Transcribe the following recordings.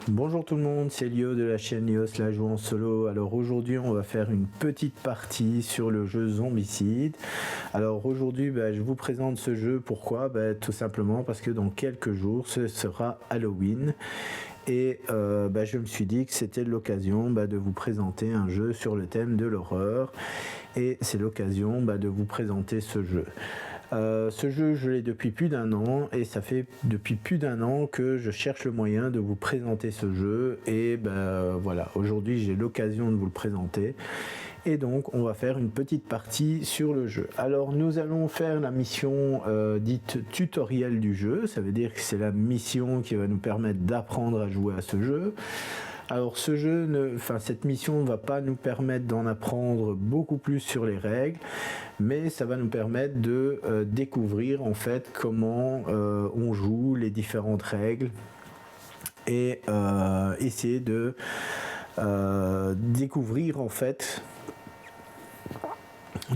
Bonjour tout le monde, c'est Lio de la chaîne Lios la joue en solo. Alors aujourd'hui on va faire une petite partie sur le jeu Zombicide. Alors aujourd'hui je vous présente ce jeu, pourquoi? Tout simplement parce que dans quelques jours ce sera Halloween. Et je me suis dit que c'était l'occasion de vous présenter un jeu sur le thème de l'horreur. Et c'est l'occasion de vous présenter ce jeu. Ce jeu, je l'ai depuis plus d'un an et ça fait depuis plus d'un an que je cherche le moyen de vous présenter ce jeu. Et voilà, aujourd'hui j'ai l'occasion de vous le présenter. Et donc on va faire une petite partie sur le jeu. Alors nous allons faire la mission dite tutoriel du jeu. Ça veut dire que c'est la mission qui va nous permettre d'apprendre à jouer à ce jeu. Alors ce jeu, cette mission ne va pas nous permettre d'en apprendre beaucoup plus sur les règles, mais ça va nous permettre de découvrir en fait comment on joue les différentes règles et essayer de découvrir en fait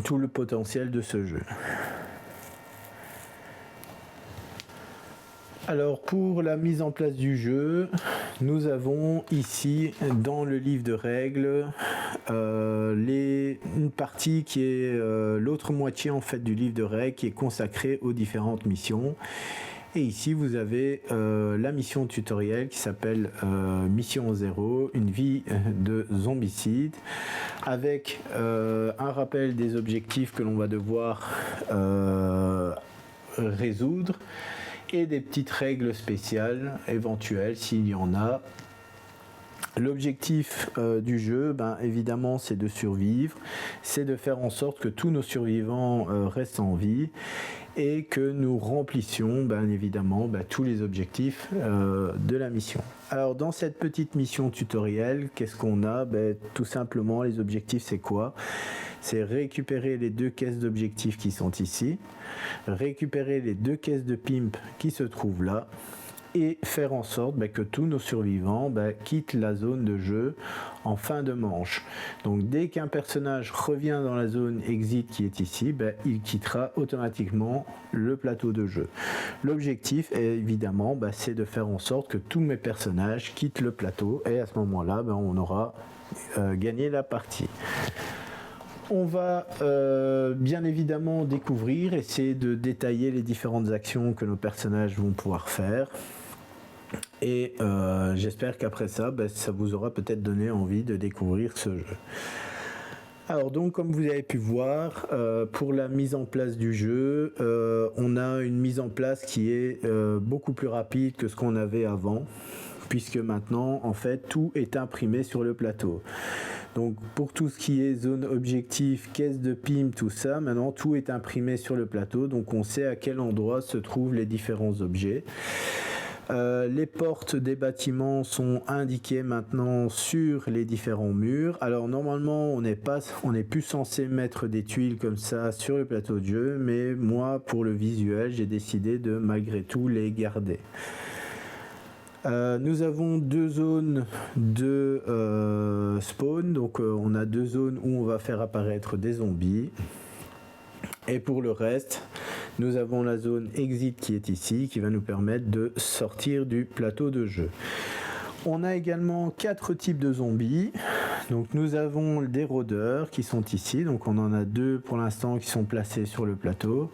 tout le potentiel de ce jeu. Alors pour la mise en place du jeu, nous avons ici dans le livre de règles une partie qui est l'autre moitié en fait du livre de règles qui est consacrée aux différentes missions. Et ici vous avez la mission tutoriel qui s'appelle Mission 0, une vie de zombicide, avec un rappel des objectifs que l'on va devoir résoudre et des petites règles spéciales éventuelles s'il y en a. L'objectif du jeu, évidemment, c'est de survivre, c'est de faire en sorte que tous nos survivants restent en vie et que nous remplissions évidemment tous les objectifs de la mission. Alors dans cette petite mission tutoriel, qu'est-ce qu'on a? Tout simplement, les objectifs, c'est quoi? C'est récupérer les 2 caisses d'objectifs qui sont ici, récupérer les 2 caisses de pimp qui se trouvent là, et faire en sorte que tous nos survivants quittent la zone de jeu en fin de manche. Donc dès qu'un personnage revient dans la zone exit qui est ici, il quittera automatiquement le plateau de jeu. L'objectif évidemment c'est de faire en sorte que tous mes personnages quittent le plateau et à ce moment là on aura gagné la partie. On va bien évidemment découvrir, essayer de détailler les différentes actions que nos personnages vont pouvoir faire. Et j'espère qu'après ça, ça vous aura peut-être donné envie de découvrir ce jeu. Alors donc comme vous avez pu voir, pour la mise en place du jeu, on a une mise en place qui est beaucoup plus rapide que ce qu'on avait avant, puisque maintenant en fait tout est imprimé sur le plateau. Donc pour tout ce qui est zone objectif, caisse de pimp, tout ça, maintenant tout est imprimé sur le plateau, donc on sait à quel endroit se trouvent les différents objets. Les portes des bâtiments sont indiquées maintenant sur les différents murs. Alors normalement on n'est plus censé mettre des tuiles comme ça sur le plateau de jeu, mais moi pour le visuel j'ai décidé de malgré tout les garder. Nous avons 2 zones de spawn, donc on a 2 zones où on va faire apparaître des zombies. Et pour le reste, nous avons la zone exit qui est ici, qui va nous permettre de sortir du plateau de jeu. On a également 4 types de zombies. Donc nous avons des rôdeurs qui sont ici, donc on en a 2 pour l'instant qui sont placés sur le plateau.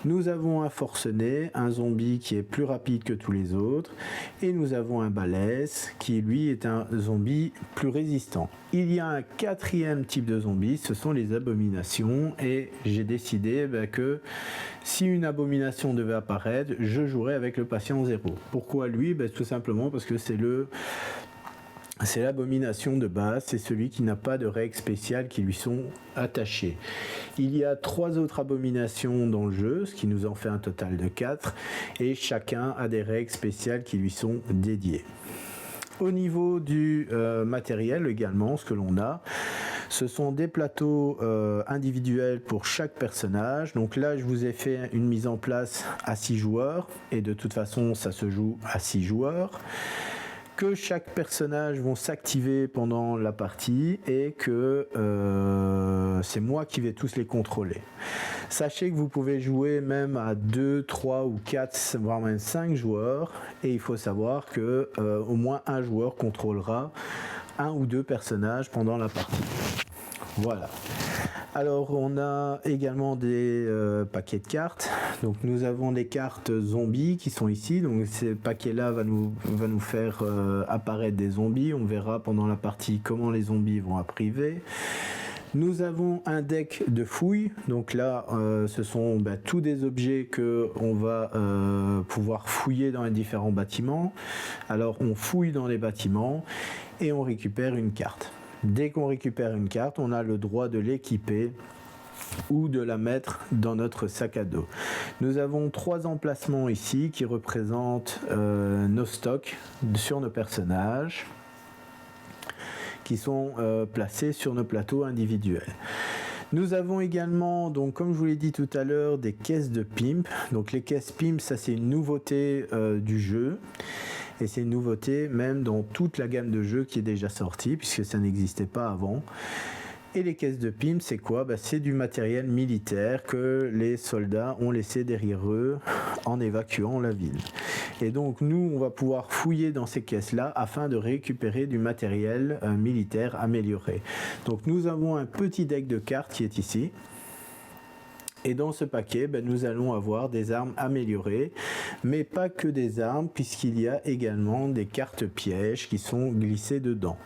Nous avons un forcené, un zombie qui est plus rapide que tous les autres, et nous avons un balèze qui lui est un zombie plus résistant. Il y a un 4e type de zombie, ce sont les abominations, et j'ai décidé que si une abomination devait apparaître, je jouerais avec le patient 0. Pourquoi lui? Tout simplement parce que c'est l'abomination de base, c'est celui qui n'a pas de règles spéciales qui lui sont attachées. Il y a 3 autres abominations dans le jeu, ce qui nous en fait un total de 4, et chacun a des règles spéciales qui lui sont dédiées. Au niveau du matériel également, ce que l'on a, ce sont des plateaux individuels pour chaque personnage. Donc là, je vous ai fait une mise en place à 6 joueurs, et de toute façon, ça se joue à 6 joueurs. Que chaque personnage vont s'activer pendant la partie et que c'est moi qui vais tous les contrôler. Sachez que vous pouvez jouer même à 2, 3 ou 4, voire même 5 joueurs, et il faut savoir que au moins un joueur contrôlera un ou deux personnages pendant la partie. Voilà. Alors on a également des paquets de cartes. Donc nous avons des cartes zombies qui sont ici. Donc ces paquets-là va nous faire apparaître des zombies. On verra pendant la partie comment les zombies vont arriver. Nous avons un deck de fouilles. Donc là, ce sont tous des objets que on va pouvoir fouiller dans les différents bâtiments. Alors on fouille dans les bâtiments et on récupère une carte. Dès qu'on récupère une carte, on a le droit de l'équiper ou de la mettre dans notre sac à dos. Nous avons 3 emplacements ici qui représentent nos stocks sur nos personnages qui sont placés sur nos plateaux individuels. Nous avons également, donc comme je vous l'ai dit tout à l'heure, des caisses de pimp. Donc les caisses pimp, ça c'est une nouveauté du jeu. Et c'est une nouveauté même dans toute la gamme de jeux qui est déjà sortie, puisque ça n'existait pas avant. Et les caisses de pimp, c'est quoi? C'est du matériel militaire que les soldats ont laissé derrière eux en évacuant la ville. Et donc nous, on va pouvoir fouiller dans ces caisses-là afin de récupérer du matériel militaire amélioré. Donc nous avons un petit deck de cartes qui est ici. Et dans ce paquet, nous allons avoir des armes améliorées, mais pas que des armes, puisqu'il y a également des cartes pièges qui sont glissées dedans.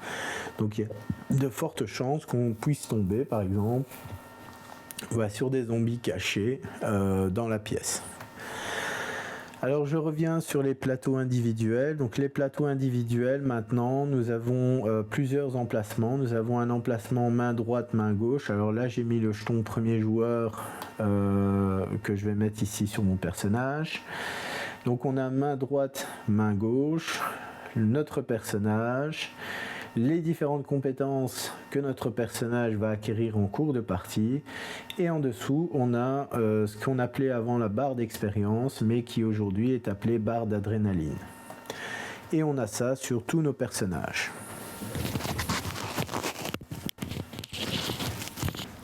Donc il y a de fortes chances qu'on puisse tomber, par exemple, sur des zombies cachés dans la pièce. Alors je reviens sur les plateaux individuels. Donc les plateaux individuels, maintenant, nous avons plusieurs emplacements. Nous avons un emplacement main droite, main gauche. Alors là, j'ai mis le jeton premier joueur que je vais mettre ici sur mon personnage. Donc on a main droite, main gauche, notre personnage, les différentes compétences que notre personnage va acquérir en cours de partie, et en dessous on a ce qu'on appelait avant la barre d'expérience, mais qui aujourd'hui est appelée barre d'adrénaline. Et on a ça sur tous nos personnages.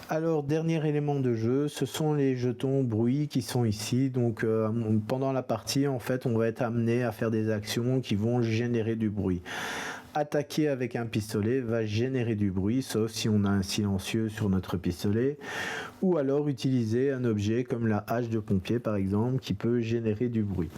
Alors, dernier élément de jeu, ce sont les jetons bruit qui sont ici. Donc pendant la partie, en fait, on va être amené à faire des actions qui vont générer du bruit. Attaquer avec un pistolet va générer du bruit, sauf si on a un silencieux sur notre pistolet, ou alors utiliser un objet comme la hache de pompier par exemple, qui peut générer du bruit.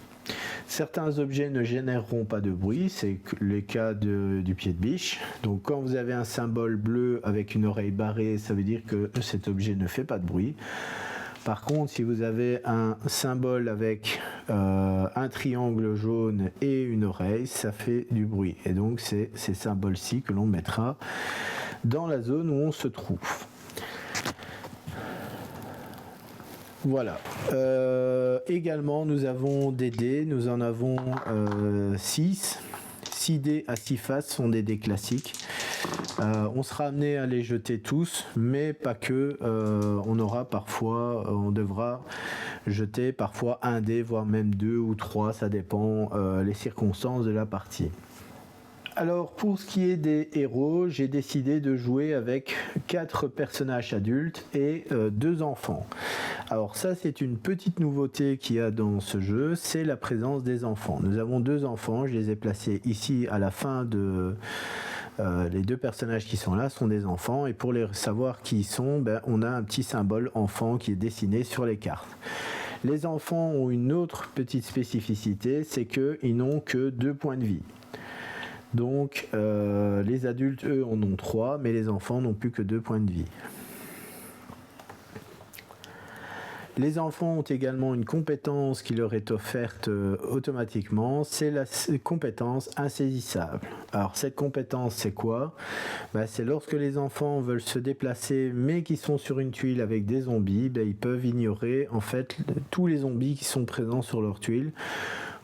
Certains objets ne généreront pas de bruit, c'est le cas du pied de biche. Donc quand vous avez un symbole bleu avec une oreille barrée, ça veut dire que cet objet ne fait pas de bruit. Par contre, si vous avez un symbole avec un triangle jaune et une oreille, ça fait du bruit. Et donc c'est ces symboles-ci que l'on mettra dans la zone où on se trouve. Voilà. Également, nous avons des dés. Nous en avons 6. 6 dés à 6 faces sont des dés classiques. On sera amené à les jeter tous, mais pas que. On devra jeter parfois un dé, voire même 2 ou 3, ça dépend les circonstances de la partie. Alors pour ce qui est des héros, j'ai décidé de jouer avec 4 personnages adultes et 2 enfants. Alors ça c'est une petite nouveauté qu'il y a dans ce jeu, c'est la présence des enfants. Nous avons 2 enfants, je les ai placés ici à la fin de... les 2 personnages qui sont là sont des enfants, et pour les savoir qui ils sont, on a un petit symbole enfant qui est dessiné sur les cartes. Les enfants ont une autre petite spécificité, c'est qu'ils n'ont que 2 points de vie. Donc les adultes, eux, en ont 3, mais les enfants n'ont plus que 2 points de vie. Les enfants ont également une compétence qui leur est offerte automatiquement, c'est la compétence insaisissable. Alors cette compétence, c'est quoi? C'est lorsque les enfants veulent se déplacer mais qui sont sur une tuile avec des zombies, ils peuvent ignorer en fait tous les zombies qui sont présents sur leur tuile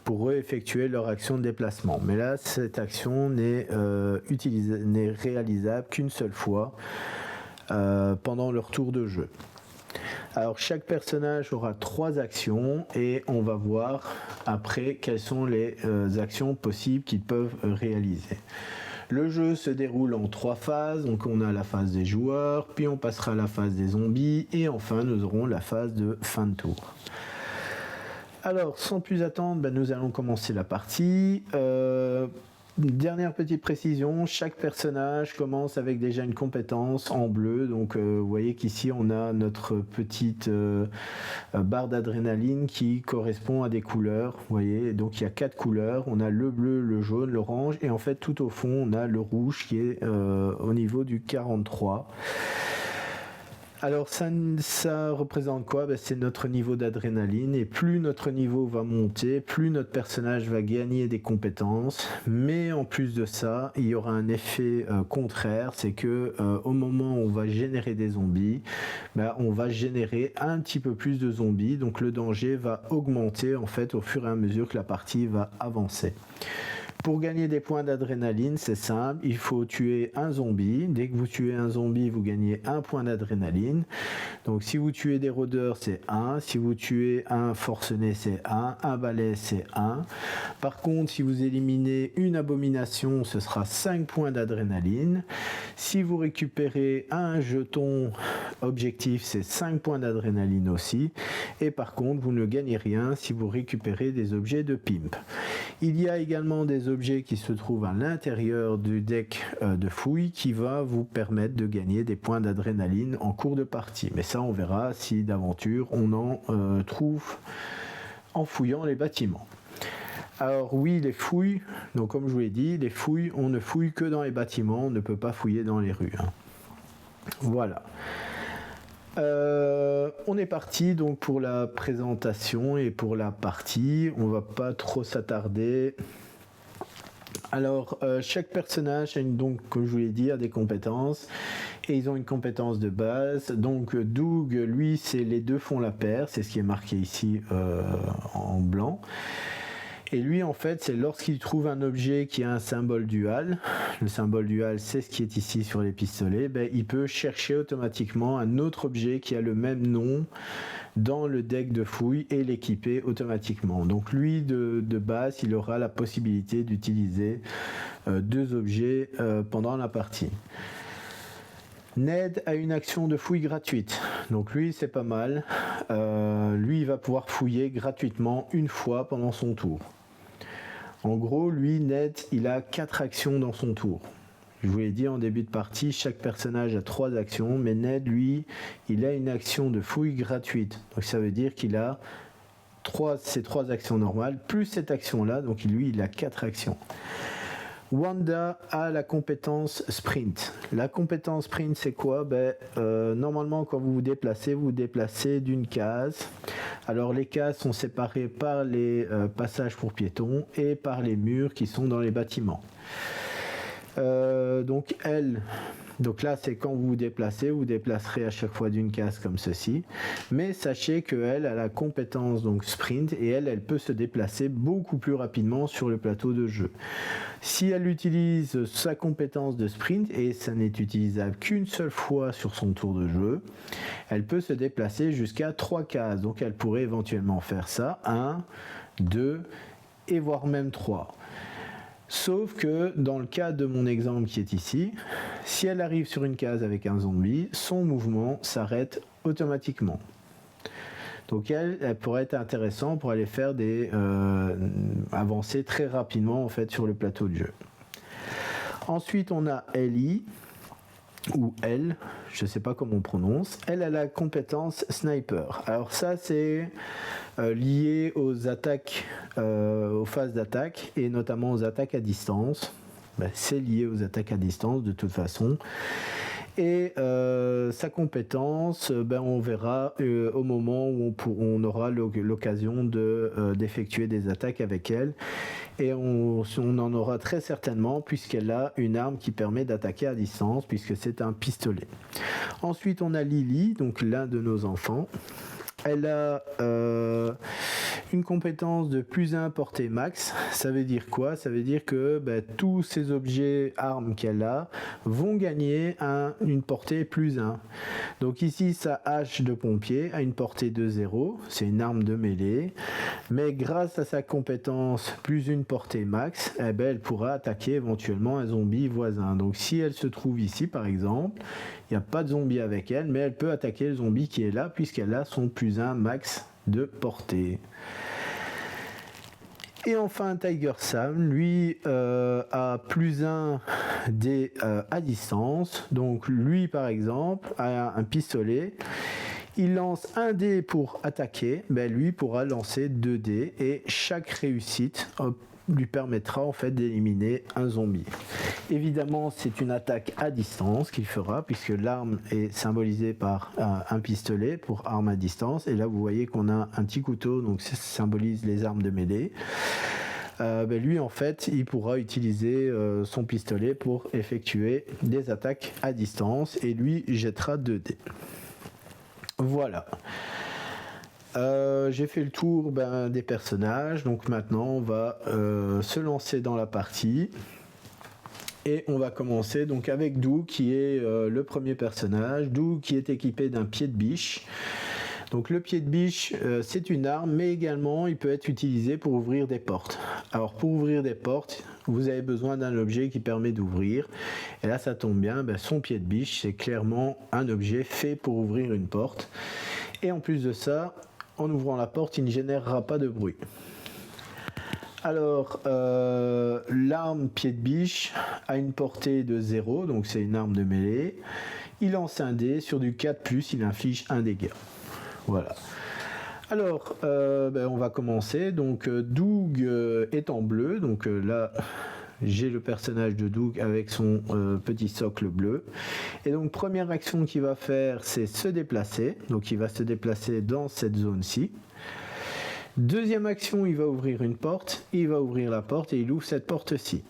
pour eux effectuer leur action de déplacement. Mais là, cette action n'est réalisable qu'une seule fois pendant leur tour de jeu. Alors chaque personnage aura 3 actions et on va voir après quelles sont les actions possibles qu'ils peuvent réaliser. Le jeu se déroule en 3 phases, donc on a la phase des joueurs, puis on passera à la phase des zombies, et enfin nous aurons la phase de fin de tour. Alors, sans plus attendre, nous allons commencer la partie. Dernière petite précision, chaque personnage commence avec déjà une compétence en bleu. Donc vous voyez qu'ici on a notre petite barre d'adrénaline qui correspond à des couleurs. Vous voyez, donc il y a 4 couleurs. On a le bleu, le jaune, l'orange et en fait tout au fond on a le rouge qui est au niveau du 43. Alors ça représente quoi? C'est notre niveau d'adrénaline, et plus notre niveau va monter, plus notre personnage va gagner des compétences. Mais en plus de ça, il y aura un effet contraire, c'est que au moment où on va générer des zombies, on va générer un petit peu plus de zombies, donc le danger va augmenter en fait au fur et à mesure que la partie va avancer. Pour gagner des points d'adrénaline, c'est simple, il faut tuer un zombie. Dès que vous tuez un zombie, vous gagnez un point d'adrénaline. Donc si vous tuez des rôdeurs, c'est 1. Si vous tuez un forcené, c'est 1. Un balai, c'est 1. Par contre, si vous éliminez une abomination, ce sera 5 points d'adrénaline. Si vous récupérez un jeton objectif, c'est 5 points d'adrénaline aussi. Et par contre, vous ne gagnez rien si vous récupérez des objets de pimp. Il y a également des objets qui se trouvent à l'intérieur du deck de fouille qui va vous permettre de gagner des points d'adrénaline en cours de partie. Mais ça, on verra si d'aventure on en trouve en fouillant les bâtiments. Alors oui, les fouilles, donc comme je vous l'ai dit, les fouilles, on ne fouille que dans les bâtiments, on ne peut pas fouiller dans les rues. Voilà. On est parti donc pour la présentation et pour la partie. On va pas trop s'attarder. Alors chaque personnage a donc, comme je vous l'ai dit, a des compétences et ils ont une compétence de base. Donc Doug, lui, c'est les deux font la paire, c'est ce qui est marqué ici en blanc. Et lui, en fait, c'est lorsqu'il trouve un objet qui a un symbole dual, le symbole dual, c'est ce qui est ici sur les pistolets, il peut chercher automatiquement un autre objet qui a le même nom dans le deck de fouille et l'équiper automatiquement. Donc lui, de base, il aura la possibilité d'utiliser 2 objets pendant la partie. Ned a une action de fouille gratuite, donc lui c'est pas mal. Lui il va pouvoir fouiller gratuitement une fois pendant son tour. En gros, lui, Ned, il a 4 actions dans son tour. Je vous l'ai dit en début de partie, chaque personnage a 3 actions, mais Ned, lui, il a une action de fouille gratuite. Donc ça veut dire qu'il a ses 3 actions normales, plus cette action-là, donc lui, il a 4 actions. Wanda a la compétence sprint. La compétence sprint, c'est quoi? Normalement, quand vous vous déplacez d'une case. Alors, les cases sont séparées par les passages pour piétons et par les murs qui sont dans les bâtiments. Donc là, c'est quand vous vous déplacerez à chaque fois d'une case comme ceci. Mais sachez qu'elle a la compétence donc sprint et elle peut se déplacer beaucoup plus rapidement sur le plateau de jeu. Si elle utilise sa compétence de sprint, et ça n'est utilisable qu'une seule fois sur son tour de jeu, elle peut se déplacer jusqu'à 3 cases. Donc elle pourrait éventuellement faire ça, 1, 2 et voire même 3. Sauf que dans le cas de mon exemple qui est ici, si elle arrive sur une case avec un zombie, son mouvement s'arrête automatiquement. Donc elle pourrait être intéressante pour aller faire avancer très rapidement en fait sur le plateau de jeu. Ensuite on a Ellie, ou elle, je ne sais pas comment on prononce. Elle a la compétence sniper. Alors ça c'est lié aux attaques, aux phases d'attaque et notamment aux attaques à distance. C'est lié aux attaques à distance de toute façon. Et sa compétence, on verra au moment où on aura l'occasion d'effectuer des attaques avec elle. Et on en aura très certainement puisqu'elle a une arme qui permet d'attaquer à distance puisque c'est un pistolet. Ensuite on a Lily, donc l'un de nos enfants. Elle a une compétence de +1 portée max. Ça veut dire quoi? Ça veut dire que tous ces objets armes qu'elle a vont gagner une portée +1. Donc ici, sa hache de pompier a une portée de 0. C'est une arme de mêlée. Mais grâce à sa compétence +1 portée max, elle pourra attaquer éventuellement un zombie voisin. Donc si elle se trouve ici, par exemple, il n'y a pas de zombie avec elle, mais elle peut attaquer le zombie qui est là, puisqu'elle a son +1 max de portée. Et enfin, Tiger Sam, lui, a +1 dés à distance. Donc lui, par exemple, a un pistolet. Il lance un dé pour attaquer. Lui pourra lancer 2 dés et chaque réussite lui permettra en fait d'éliminer un zombie. Évidemment, c'est une attaque à distance qu'il fera, puisque l'arme est symbolisée par un pistolet pour arme à distance. Et là, vous voyez qu'on a un petit couteau, donc ça symbolise les armes de mêlée. Lui, en fait, il pourra utiliser son pistolet pour effectuer des attaques à distance, et lui jettera 2 dés. Voilà. J'ai fait le tour des personnages, donc maintenant on va se lancer dans la partie et on va commencer donc avec Doug qui est le premier personnage. Doug qui est équipé d'un pied de biche. Donc le pied de biche c'est une arme, mais également il peut être utilisé pour ouvrir des portes. Alors pour ouvrir des portes, vous avez besoin d'un objet qui permet d'ouvrir, et là ça tombe bien, son pied de biche c'est clairement un objet fait pour ouvrir une porte, et en plus de ça, en ouvrant la porte, il ne générera pas de bruit. Alors, l'arme pied de biche a une portée de 0, donc c'est une arme de mêlée. Il lance un dé, sur du 4+, il inflige un dégât. Voilà. Alors, on va commencer. Donc, Doug est en bleu, donc là... J'ai le personnage de Doug avec son petit socle bleu. Et donc première action qu'il va faire, c'est se déplacer. Donc il va se déplacer dans cette zone-ci. Deuxième action, il va ouvrir une porte. Il va ouvrir la porte et il ouvre cette porte-ci.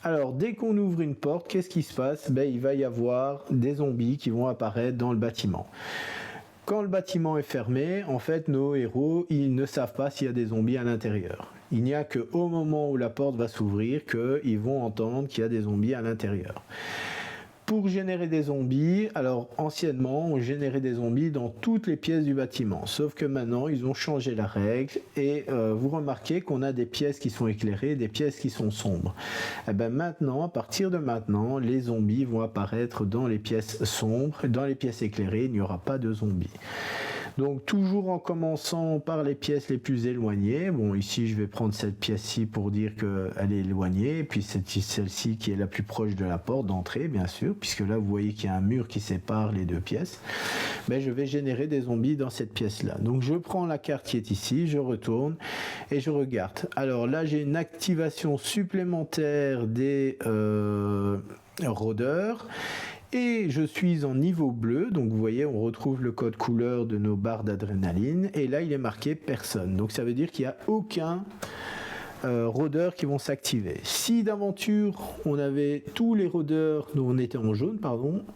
Alors dès qu'on ouvre une porte, qu'est-ce qui se passe? Il va y avoir des zombies qui vont apparaître dans le bâtiment. Quand le bâtiment est fermé, en fait, nos héros, ils ne savent pas s'il y a des zombies à l'intérieur. Il n'y a qu'au moment où la porte va s'ouvrir qu'ils vont entendre qu'il y a des zombies à l'intérieur. Pour générer des zombies, alors anciennement, on générait des zombies dans toutes les pièces du bâtiment. Sauf que maintenant, ils ont changé la règle et vous remarquez qu'on a des pièces qui sont éclairées et des pièces qui sont sombres. Et maintenant, à partir de maintenant, les zombies vont apparaître dans les pièces sombres. Dans les pièces éclairées, il n'y aura pas de zombies. Donc toujours en commençant par les pièces les plus éloignées. Bon, ici je vais prendre cette pièce-ci pour dire qu'elle est éloignée, et puis celle-ci qui est la plus proche de la porte d'entrée, bien sûr, puisque là vous voyez qu'il y a un mur qui sépare les deux pièces. Je vais générer des zombies dans cette pièce-là. Donc je prends la carte qui est ici, je retourne et je regarde. Alors là j'ai une activation supplémentaire des rôdeurs. Et je suis en niveau bleu, donc vous voyez, on retrouve le code couleur de nos barres d'adrénaline, et là il est marqué personne. Donc ça veut dire qu'il n'y a aucun rôdeurs qui vont s'activer. Si d'aventure on avait tous les rôdeurs, dont on était en jaune,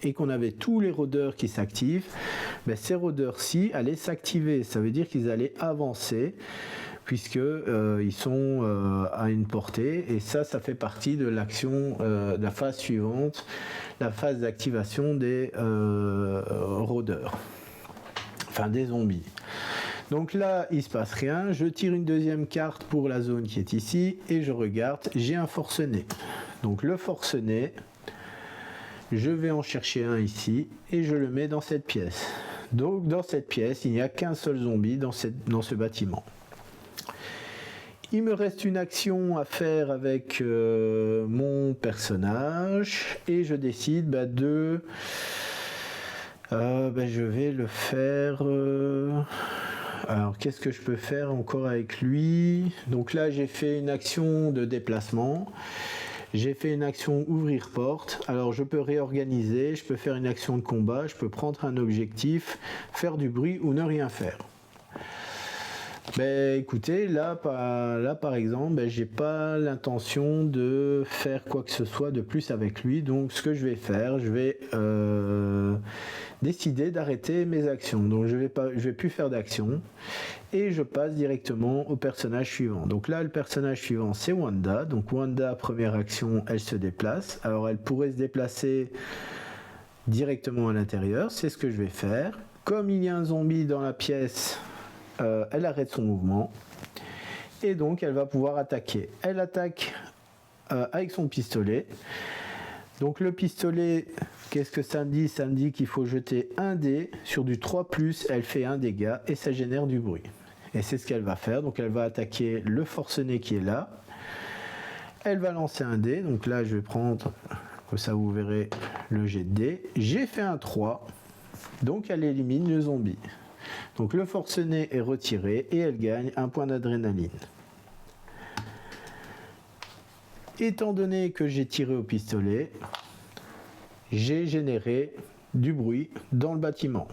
et qu'on avait tous les rôdeurs qui s'activent, ces rôdeurs-ci allaient s'activer. Ça veut dire qu'ils allaient avancer, puisqu'ils sont à une portée, et ça fait partie de l'action, de la phase suivante, la phase d'activation des rôdeurs, enfin des zombies. Donc là, il ne se passe rien, je tire une deuxième carte pour la zone qui est ici, et je regarde, j'ai un forcené. Donc le forcené, je vais en chercher un ici, et je le mets dans cette pièce. Donc dans cette pièce, il n'y a qu'un seul zombie dans ce bâtiment. Il me reste une action à faire avec mon personnage et je décide je vais le faire. Alors qu'est-ce que je peux faire encore avec lui? Donc là j'ai fait une action de déplacement. J'ai fait une action ouvrir porte. Alors je peux réorganiser, je peux faire une action de combat, je peux prendre un objectif, faire du bruit ou ne rien faire. Écoutez, là par exemple, j'ai pas l'intention de faire quoi que ce soit de plus avec lui. Donc ce que je vais faire, je vais décidé d'arrêter mes actions. Donc je vais plus faire d'action et je passe directement au personnage suivant. Donc là, le personnage suivant, c'est Wanda. Donc Wanda, première action, elle se déplace. Alors elle pourrait se déplacer directement à l'intérieur, c'est ce que je vais faire. Comme il y a un zombie dans la pièce, elle arrête son mouvement et donc elle va pouvoir attaquer. Elle attaque avec son pistolet. Donc le pistolet, qu'est-ce que ça me dit? Ça me dit qu'il faut jeter un dé sur du 3+, elle fait un dégât et ça génère du bruit. Et c'est ce qu'elle va faire. Donc elle va attaquer le forcené qui est là. Elle va lancer un dé. Donc là je vais prendre, comme ça vous verrez le jet de dé. J'ai fait un 3. Donc elle élimine le zombie. Donc le forcené est retiré et elle gagne un point d'adrénaline. Étant donné que j'ai tiré au pistolet, j'ai généré du bruit dans le bâtiment.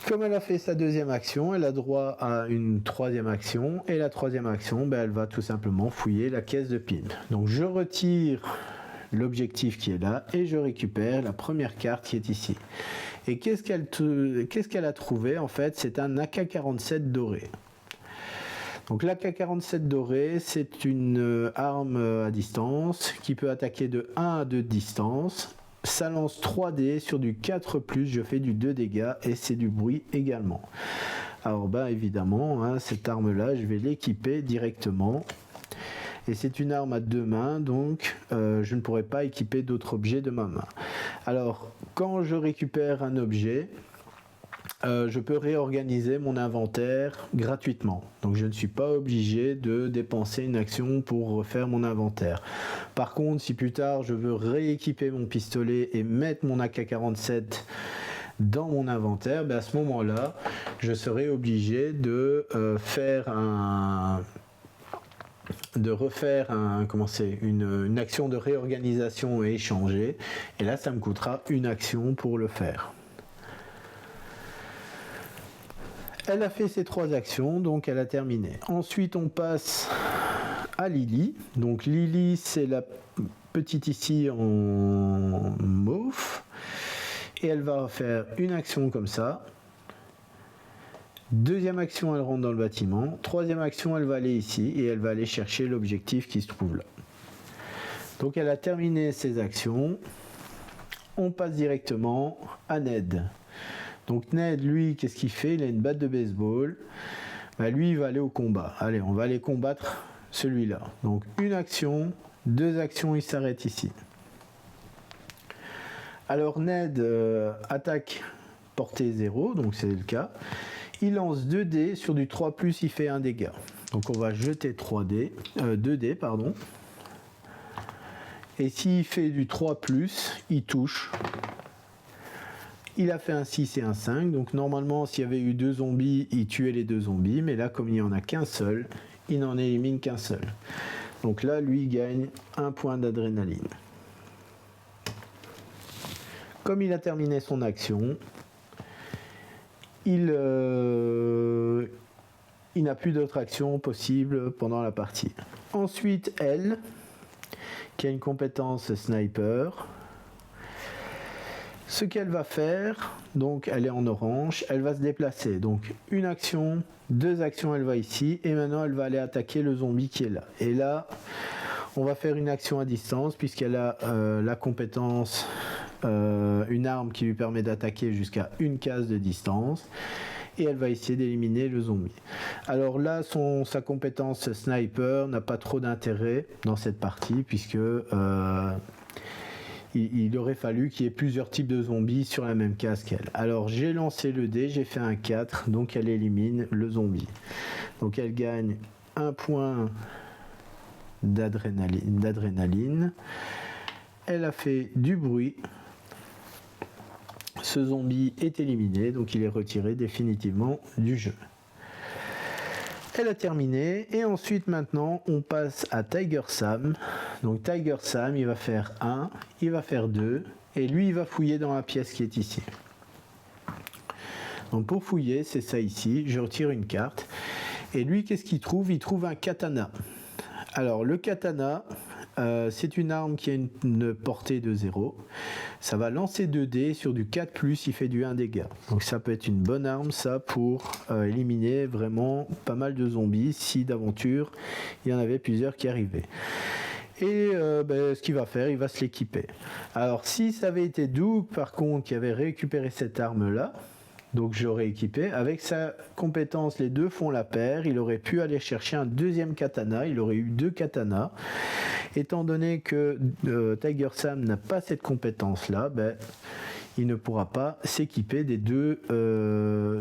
Comme elle a fait sa deuxième action, elle a droit à une troisième action. Et la troisième action, elle va tout simplement fouiller la caisse de pile. Donc je retire l'objectif qui est là et je récupère la première carte qui est ici. Et qu'est-ce qu'elle a trouvé? En fait, c'est un AK-47 doré. Donc l'AK-47 doré, c'est une arme à distance qui peut attaquer de 1 à 2 de distance. Ça lance 3 dés sur du 4+, je fais du 2 dégâts et c'est du bruit également. Alors évidemment, cette arme-là, je vais l'équiper directement. Et c'est une arme à 2 mains, donc je ne pourrai pas équiper d'autres objets de ma main. Alors, quand je récupère un objet, je peux réorganiser mon inventaire gratuitement. Donc je ne suis pas obligé de dépenser une action pour refaire mon inventaire. Par contre, si plus tard je veux rééquiper mon pistolet et mettre mon AK-47 dans mon inventaire, à ce moment-là, je serai obligé de refaire une action de réorganisation et échanger. Et là, ça me coûtera une action pour le faire. Elle a fait ses 3 actions, donc elle a terminé. Ensuite, on passe à Lily. Donc Lily, c'est la petite ici en mauve. Et elle va faire une action comme ça. Deuxième action, elle rentre dans le bâtiment. Troisième action, elle va aller ici et elle va aller chercher l'objectif qui se trouve là. Donc elle a terminé ses actions. On passe directement à Ned. Donc Ned, lui, qu'est-ce qu'il fait? Il a une batte de baseball. Lui, il va aller au combat. Allez, on va aller combattre celui-là. Donc une action, 2 actions, il s'arrête ici. Alors Ned attaque portée 0, donc c'est le cas. Il lance 2 dés, sur du 3+, il fait un dégât. Donc on va jeter 2 dés, pardon. Et s'il fait du 3+, il touche. Il a fait un 6 et un 5, donc normalement s'il y avait eu 2 zombies, il tuait les 2 zombies, mais là comme il n'y en a qu'un seul, il n'en élimine qu'un seul. Donc là, lui, il gagne 1 point d'adrénaline. Comme il a terminé son action, il n'a plus d'autres actions possibles pendant la partie. Ensuite, elle, qui a une compétence sniper, ce qu'elle va faire, donc elle est en orange, elle va se déplacer. Donc une action, 2 actions, elle va ici, et maintenant elle va aller attaquer le zombie qui est là. Et là, on va faire une action à distance, puisqu'elle a la compétence, une arme qui lui permet d'attaquer jusqu'à une case de distance. Et elle va essayer d'éliminer le zombie. Alors là, sa compétence sniper n'a pas trop d'intérêt dans cette partie, puisque il aurait fallu qu'il y ait plusieurs types de zombies sur la même case qu'elle. Alors j'ai lancé le dé, j'ai fait un 4, donc elle élimine le zombie. Donc elle gagne 1 point d'adrénaline. Elle a fait du bruit. Ce zombie est éliminé, donc il est retiré définitivement du jeu. Elle a terminé, et ensuite maintenant on passe à Tiger Sam. Donc Tiger Sam, il va faire 1, il va faire 2, et lui il va fouiller dans la pièce qui est ici. Donc pour fouiller, c'est ça ici, je retire une carte, et lui qu'est-ce qu'il trouve? Il trouve un katana. Alors le katana, c'est une arme qui a une portée de 0. Ça va lancer 2 dés sur du 4+, il fait du 1 dégât. Donc ça peut être une bonne arme ça pour éliminer vraiment pas mal de zombies si d'aventure il y en avait plusieurs qui arrivaient. Et ce qu'il va faire, il va se l'équiper. Alors si ça avait été Doug par contre qui avait récupéré cette arme là, donc je l'aurais équipé, avec sa compétence les deux font la paire, il aurait pu aller chercher un deuxième katana, il aurait eu 2 katanas. Étant donné que Tiger Sam n'a pas cette compétence là, il ne pourra pas s'équiper de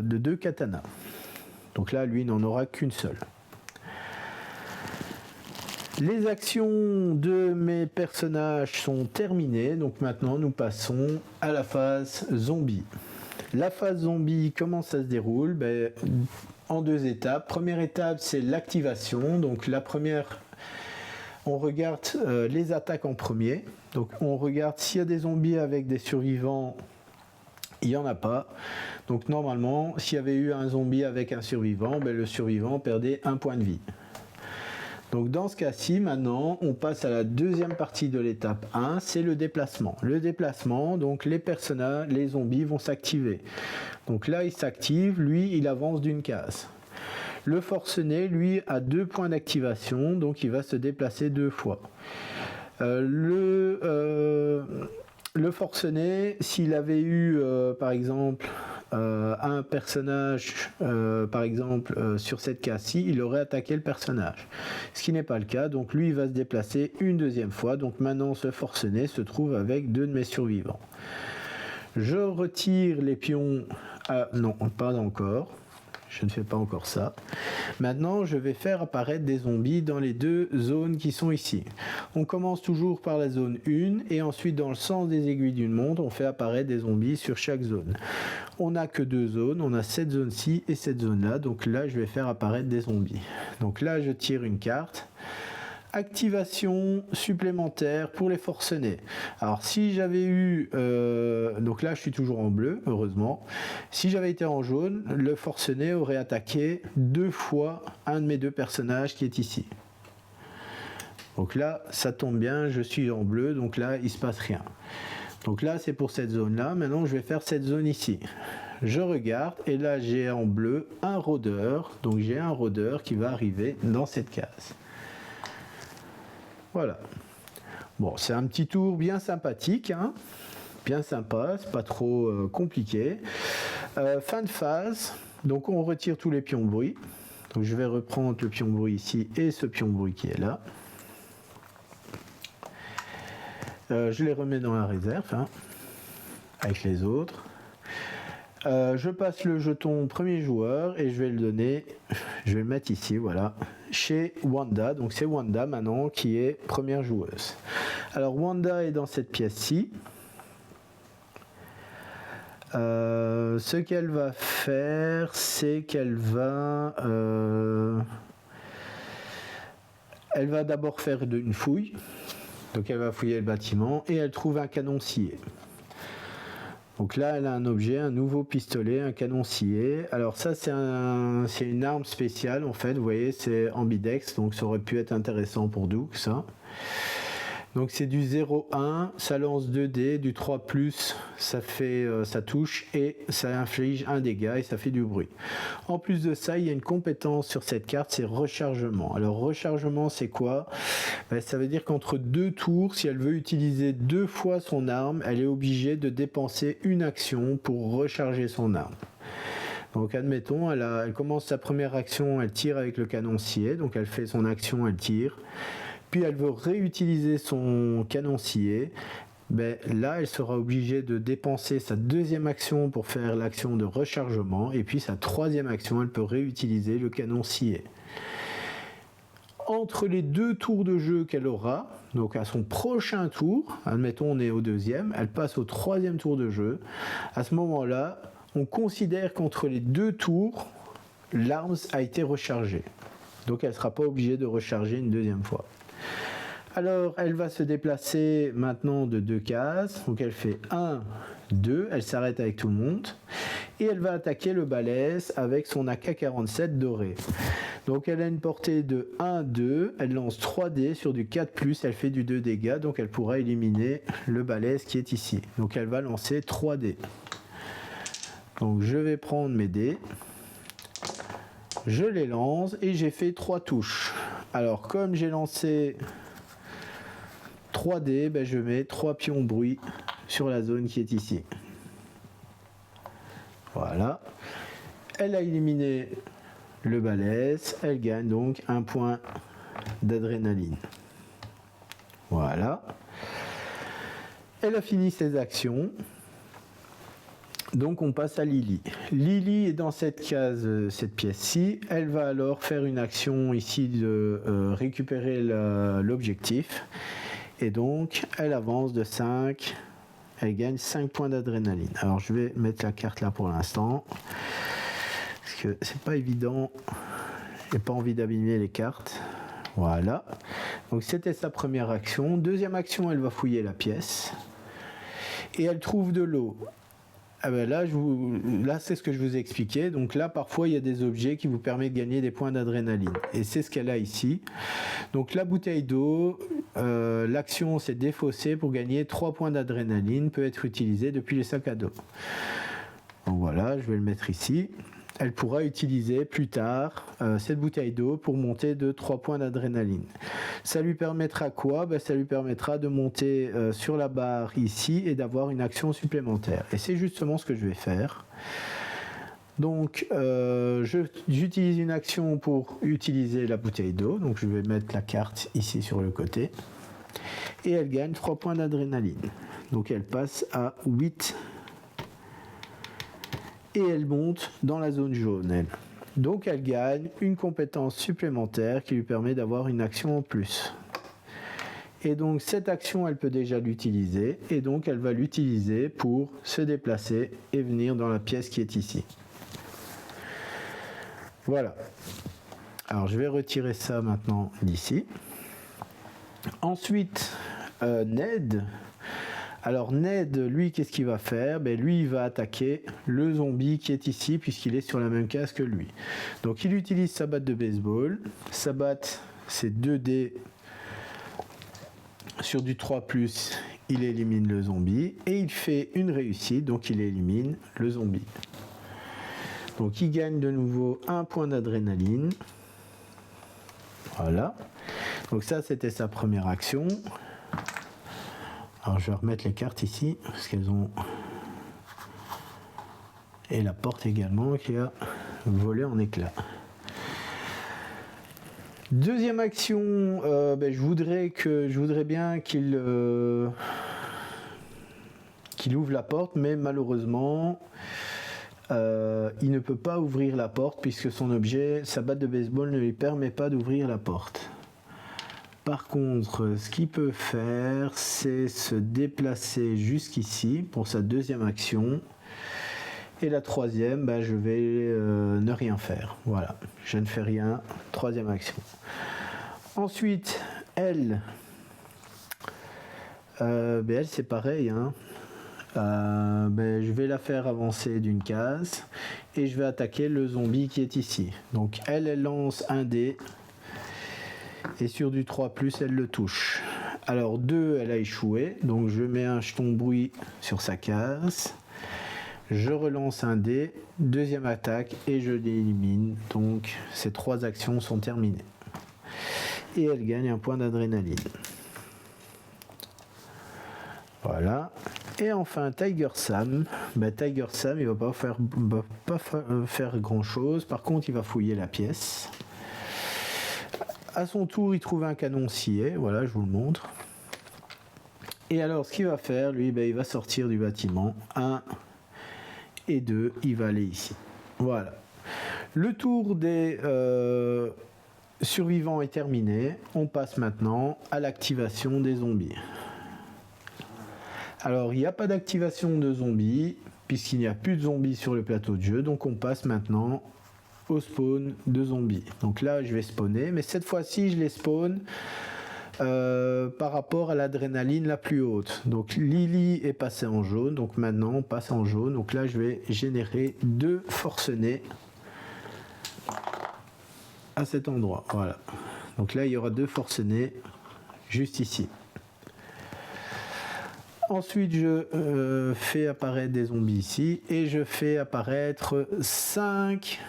2 katanas. Donc là lui il n'en aura qu'une seule. Les actions de mes personnages sont terminées, donc maintenant nous passons à la phase zombie. La phase zombie, comment ça se déroule? En 2 étapes. Première étape, c'est l'activation. Donc la première, on regarde les attaques en premier. Donc on regarde s'il y a des zombies avec des survivants. Il n'y en a pas. Donc normalement, s'il y avait eu un zombie avec un survivant, le survivant perdait 1 point de vie. Donc dans ce cas-ci, maintenant, on passe à la deuxième partie de l'étape 1, c'est le déplacement. Le déplacement, donc les personnages, les zombies vont s'activer. Donc là, il s'active, lui, il avance d'une case. Le forcené, lui, a 2 points d'activation, donc il va se déplacer 2 fois. Le forcené, s'il avait eu, par exemple, un personnage, par exemple, sur cette case-ci, il aurait attaqué le personnage. Ce qui n'est pas le cas, donc lui, il va se déplacer une deuxième fois. Donc maintenant, ce forcené se trouve avec 2 de mes survivants. Je retire les pions. Non, pas encore. Je ne fais pas encore ça. Maintenant, je vais faire apparaître des zombies dans les 2 zones qui sont ici. On commence toujours par la zone 1 et ensuite, dans le sens des aiguilles d'une montre, on fait apparaître des zombies sur chaque zone. On n'a que 2 zones, on a cette zone-ci et cette zone-là. Donc là, je vais faire apparaître des zombies. Donc là, je tire une carte. Activation supplémentaire pour les forcenés. Alors si j'avais eu, donc là je suis toujours en bleu, heureusement. Si j'avais été en jaune, le forcené aurait attaqué 2 fois un de mes 2 personnages qui est ici. Donc là, ça tombe bien, je suis en bleu, donc là il se passe rien. Donc là c'est pour cette zone là. Maintenant je vais faire cette zone ici. Je regarde et là j'ai en bleu un rôdeur. Donc j'ai un rôdeur qui va arriver dans cette case. Voilà. Bon, c'est un petit tour bien sympathique, hein, bien sympa, c'est pas trop compliqué. Fin de phase, donc on retire tous les pions bruit. Donc je vais reprendre le pion bruit ici et ce pion bruit qui est là. Je les remets dans la réserve, hein, avec les autres. Je passe le jeton premier joueur et je vais le donner, je vais le mettre ici, voilà, chez Wanda. Donc c'est Wanda maintenant qui est première joueuse. Alors Wanda est dans cette pièce-ci. Ce qu'elle va faire, c'est qu'elle va d'abord faire une fouille. Donc elle va fouiller le bâtiment et elle trouve un canon scié. Donc là, elle a un objet, un nouveau pistolet, un canon scié. Alors ça, c'est une arme spéciale, en fait. Vous voyez, c'est ambidex, donc ça aurait pu être intéressant pour Doug, ça. Donc c'est du 0-1, ça lance 2 dés, du 3+, ça touche et ça inflige un dégât et ça fait du bruit. En plus de ça, il y a une compétence sur cette carte, c'est rechargement. Alors rechargement, c'est quoi? Ça veut dire qu'entre 2 tours, si elle veut utiliser 2 fois son arme, elle est obligée de dépenser une action pour recharger son arme. Donc admettons, elle commence sa première action, elle tire avec le canon scié, donc elle fait son action, elle tire. Puis elle veut réutiliser son canon scié, là elle sera obligée de dépenser sa deuxième action pour faire l'action de rechargement, et puis sa troisième action, elle peut réutiliser le canon scié. Entre les 2 tours de jeu qu'elle aura, donc à son prochain tour, admettons on est au 2e, elle passe au 3e tour de jeu. À ce moment-là, on considère qu'entre les 2 tours, l'arme a été rechargée. Donc elle ne sera pas obligée de recharger une 2e fois. Alors, elle va se déplacer maintenant de 2 cases. Donc, elle fait 1, 2. Elle s'arrête avec tout le monde. Et elle va attaquer le balèze avec son AK-47 doré. Donc, elle a une portée de 1, 2. Elle lance 3 dés sur du 4+. Elle fait du 2 dégâts. Donc, elle pourra éliminer le balèze qui est ici. Donc, elle va lancer 3 dés. Donc, je vais prendre mes dés. Je les lance et j'ai fait 3 touches. Alors, comme j'ai lancé 3 dés, ben je mets 3 pions bruit sur la zone qui est ici. Voilà. Elle a éliminé le balèze. Elle gagne donc 1 point d'adrénaline. Voilà. Elle a fini ses actions. Donc on passe à Lily. Lily est dans cette case, cette pièce-ci. Elle va alors faire une action ici de récupérer l'objectif. Et donc elle avance de 5. Elle gagne 5 points d'adrénaline. Alors je vais mettre la carte là pour l'instant. Parce que c'est pas évident. J'ai pas envie d'abîmer les cartes. Voilà. Donc c'était sa première action. Deuxième action, elle va fouiller la pièce. Et elle trouve de l'eau. Ah ben là, c'est ce que je vous ai expliqué. Donc là, parfois, il y a des objets qui vous permettent de gagner des points d'adrénaline. Et c'est ce qu'elle a ici. Donc la bouteille d'eau, l'action c'est défausser pour gagner 3 points d'adrénaline, peut être utilisée depuis le sac à dos. Donc voilà, je vais le mettre ici. Elle pourra utiliser plus tard cette bouteille d'eau pour monter de 3 points d'adrénaline. Ça lui permettra quoi? Ça lui permettra de monter sur la barre ici et d'avoir une action supplémentaire. Et c'est justement ce que je vais faire. Donc j'utilise une action pour utiliser la bouteille d'eau. Donc je vais mettre la carte ici sur le côté. Et elle gagne 3 points d'adrénaline. Donc elle passe à 8. Et elle monte dans la zone jaune, elle. Donc elle gagne une compétence supplémentaire qui lui permet d'avoir une action en plus. Et donc cette action, elle peut déjà l'utiliser. Et donc elle va l'utiliser pour se déplacer et venir dans la pièce qui est ici. Voilà. Alors je vais retirer ça maintenant d'ici. Ensuite, Ned. Alors Ned, lui, qu'est-ce qu'il va faire? Lui, il va attaquer le zombie qui est ici, puisqu'il est sur la même case que lui. Donc il utilise sa batte de baseball. Sa batte, c'est 2 dés sur du 3+, il élimine le zombie. Et il fait une réussite, donc il élimine le zombie. Donc il gagne de nouveau 1 point d'adrénaline. Voilà. Donc ça, c'était sa première action. Alors je vais remettre les cartes ici, parce qu'elles ont... Et la porte également qui a volé en éclats. Deuxième action, je voudrais bien qu'il ouvre la porte, mais malheureusement, il ne peut pas ouvrir la porte puisque son objet, sa batte de baseball, ne lui permet pas d'ouvrir la porte. Par contre, ce qu'il peut faire, c'est se déplacer jusqu'ici pour sa deuxième action. Et la troisième, je vais ne rien faire. Voilà, je ne fais rien. Troisième action. Ensuite, elle c'est pareil. Hein. Je vais la faire avancer d'une case et je vais attaquer le zombie qui est ici. Donc elle lance un dé. Et sur du 3+, elle le touche. Alors 2, elle a échoué. Donc je mets un jeton bruit sur sa case. Je relance un dé. Deuxième attaque et je l'élimine. Donc ces 3 actions sont terminées. Et elle gagne 1 point d'adrénaline. Voilà. Et enfin Tiger Sam. Tiger Sam, il ne va pas faire grand chose. Par contre, il va fouiller la pièce. À son tour, il trouve un canon scié. Voilà, je vous le montre. Et alors, ce qu'il va faire, lui, il va sortir du bâtiment. 1 et 2, il va aller ici. Voilà. Le tour des survivants est terminé. On passe maintenant à l'activation des zombies. Alors, il n'y a pas d'activation de zombies, puisqu'il n'y a plus de zombies sur le plateau de jeu. Donc, on passe maintenant au spawn de zombies. Donc là, je vais spawner, mais cette fois-ci, je les spawn par rapport à l'adrénaline la plus haute. Donc Lily est passé en jaune, donc maintenant on passe en jaune. Donc là je vais générer 2 forcenés à cet endroit. Voilà. Donc là il y aura 2 forcenés juste ici. Ensuite, je fais apparaître des zombies ici et je fais apparaître 5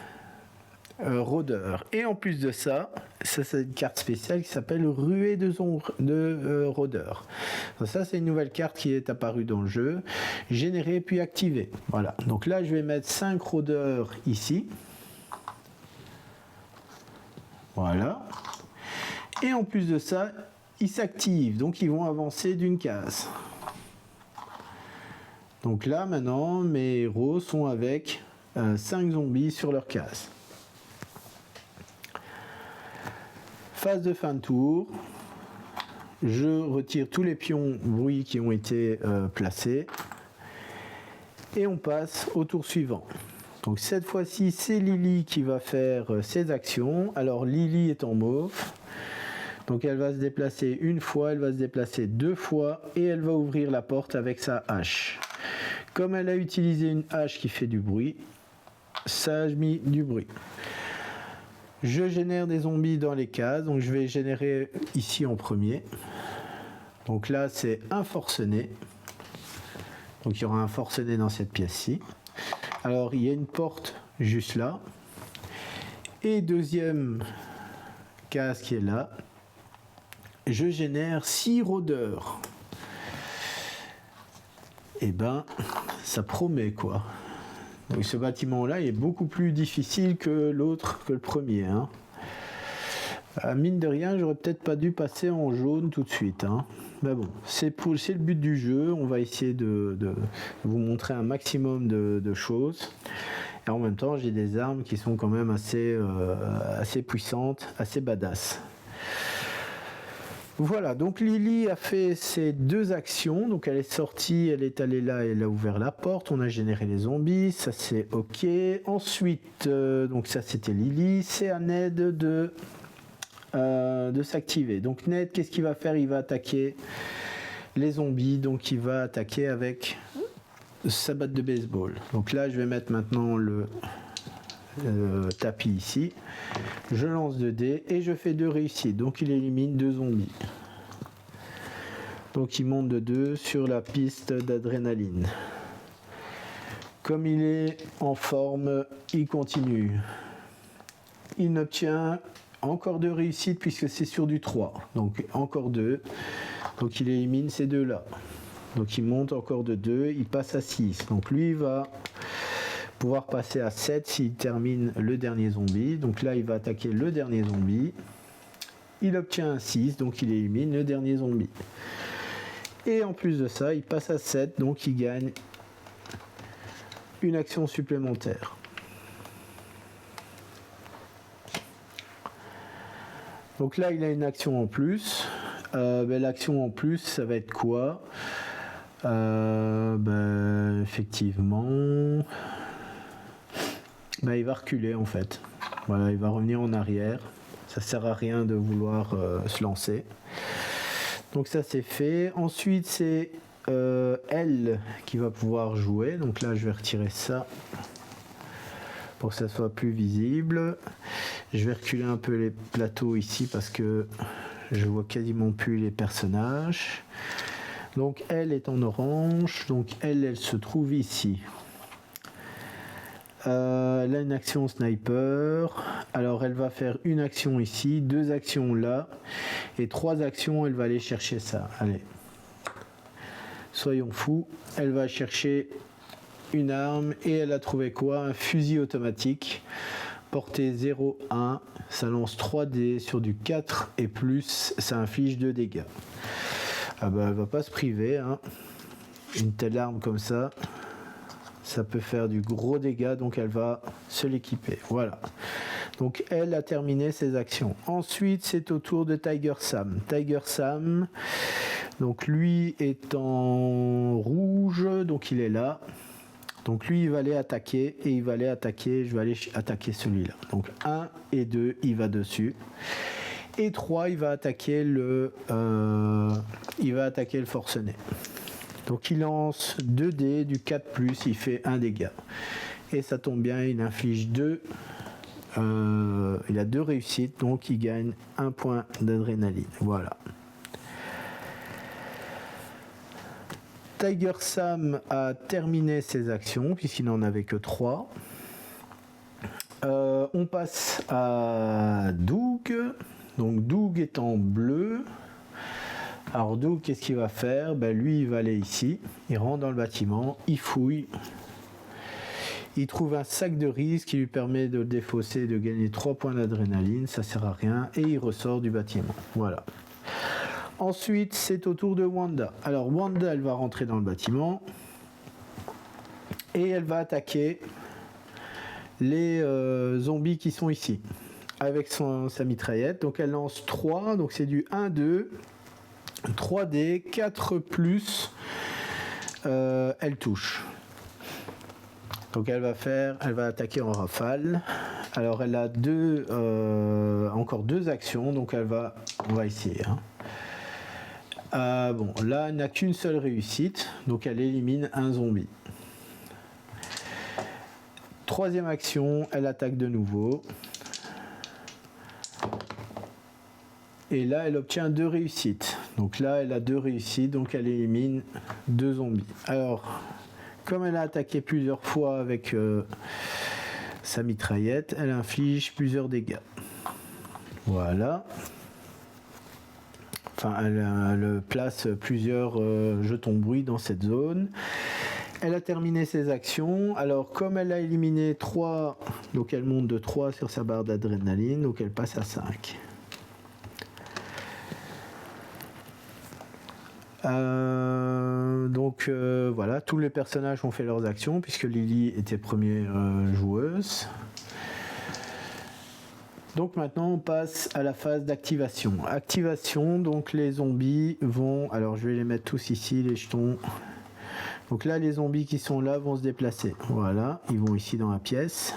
rôdeurs. Et en plus de ça, c'est une carte spéciale qui s'appelle Ruée de rôdeurs. Donc ça, c'est une nouvelle carte qui est apparue dans le jeu, générée puis activée. Voilà. Donc là, je vais mettre 5 rôdeurs ici. Voilà. Et en plus de ça, ils s'activent, donc ils vont avancer d'une case. Donc là, maintenant, mes héros sont avec 5 zombies sur leur case. Phase de fin de tour. Je retire tous les pions bruit qui ont été placés. Et on passe au tour suivant. Donc cette fois-ci, c'est Lily qui va faire ses actions. Alors Lily est en mauve. Donc elle va se déplacer une fois, elle va se déplacer 2 fois et elle va ouvrir la porte avec sa hache. Comme elle a utilisé une hache qui fait du bruit, ça a mis du bruit. Je génère des zombies dans les cases, donc je vais générer ici en premier. Donc là c'est un forcené. Donc il y aura un forcené dans cette pièce-ci. Alors il y a une porte juste là. Et deuxième case qui est là. Je génère 6 rôdeurs. Et ben, ça promet quoi. Donc ce bâtiment-là est beaucoup plus difficile que l'autre, que le premier. Hein. Mine de rien, j'aurais peut-être pas dû passer en jaune tout de suite. Hein. Mais bon, c'est le but du jeu. On va essayer de vous montrer un maximum de choses. Et en même temps, j'ai des armes qui sont quand même assez puissantes, assez badass. Voilà, donc Lily a fait ses 2 actions, donc elle est sortie, elle est allée là et elle a ouvert la porte, on a généré les zombies, ça c'est ok. Ensuite, donc ça c'était Lily, c'est à Ned de s'activer. Donc Ned, qu'est-ce qu'il va faire? Il va attaquer les zombies, donc il va attaquer avec sa batte de baseball. Donc là je vais mettre maintenant le tapis ici, je lance 2 dés et je fais 2 réussites, donc il élimine 2 zombies. Donc il monte de 2 sur la piste d'adrénaline. Comme il est en forme, il continue. Il obtient encore 2 réussites puisque c'est sur du 3, donc encore 2, donc il élimine ces 2 là. Donc il monte encore de 2, il passe à 6, donc lui il va pouvoir passer à 7 s'il termine le dernier zombie. Donc là il va attaquer le dernier zombie, il obtient un 6, donc il élimine le dernier zombie. Et en plus de ça il passe à 7, donc il gagne une action supplémentaire. Donc là il a une action en plus. L'action en plus ça va être quoi? Effectivement il va reculer en fait. Voilà, il va revenir en arrière. Ça sert à rien de vouloir se lancer. Donc ça c'est fait. Ensuite c'est elle qui va pouvoir jouer. Donc là je vais retirer ça pour que ça soit plus visible. Je vais reculer un peu les plateaux ici parce que je vois quasiment plus les personnages. Donc elle est en orange. Donc elle se trouve ici. Elle a une action sniper. Alors elle va faire une action ici, 2 actions là et 3 actions. Elle va aller chercher ça. Allez, soyons fous. Elle va chercher une arme et elle a trouvé quoi? Un fusil automatique. Portée 0,1. Ça lance 3 dés sur du 4 et plus. Ça inflige 2 dégâts. Elle va pas se priver. Hein. Une telle arme comme ça. Ça peut faire du gros dégâts, donc elle va se l'équiper. Voilà. Donc elle a terminé ses actions. Ensuite, c'est au tour de Tiger Sam. Tiger Sam, donc lui est en rouge, donc il est là. Donc lui, il va aller attaquer et il va aller attaquer. Je vais aller attaquer celui-là. Donc 1 et 2, il va dessus. Et 3, il va attaquer le forcené. Donc il lance 2 dés du 4+, il fait 1 dégât. Et ça tombe bien, il inflige 2. Il a 2 réussites, donc il gagne 1 point d'adrénaline. Voilà. Tiger Sam a terminé ses actions, puisqu'il n'en avait que 3. On passe à Doug. Donc Doug est en bleu. Alors Doug, qu'est-ce qu'il va faire? Lui, il va aller ici. Il rentre dans le bâtiment, il fouille. Il trouve un sac de riz qui lui permet de le défausser et de gagner 3 points d'adrénaline. Ça sert à rien. Et il ressort du bâtiment. Voilà. Ensuite, c'est au tour de Wanda. Alors Wanda, elle va rentrer dans le bâtiment. Et elle va attaquer les zombies qui sont ici. Avec sa mitraillette. Donc elle lance 3. Donc c'est du 1, 2, 3D, 4+. Elle touche. Donc elle va attaquer en rafale. Alors elle a encore 2 actions, donc on va essayer. Bon, là elle n'a qu'une seule réussite, donc elle élimine un zombie. 3e action, elle attaque de nouveau. Et là elle obtient 2 réussites. Donc là elle a 2 réussites, donc elle élimine 2 zombies. Alors, comme elle a attaqué plusieurs fois avec sa mitraillette, elle inflige plusieurs dégâts. Voilà. Enfin, elle place plusieurs jetons bruit dans cette zone. Elle a terminé ses actions. Alors, comme elle a éliminé 3, donc elle monte de 3 sur sa barre d'adrénaline, donc elle passe à 5. Voilà, tous les personnages ont fait leurs actions puisque Lily était première joueuse. Donc maintenant on passe à la phase d'activation. Activation, donc les zombies vont... Alors je vais les mettre tous ici, les jetons. Donc là les zombies qui sont là vont se déplacer. Voilà, ils vont ici dans la pièce.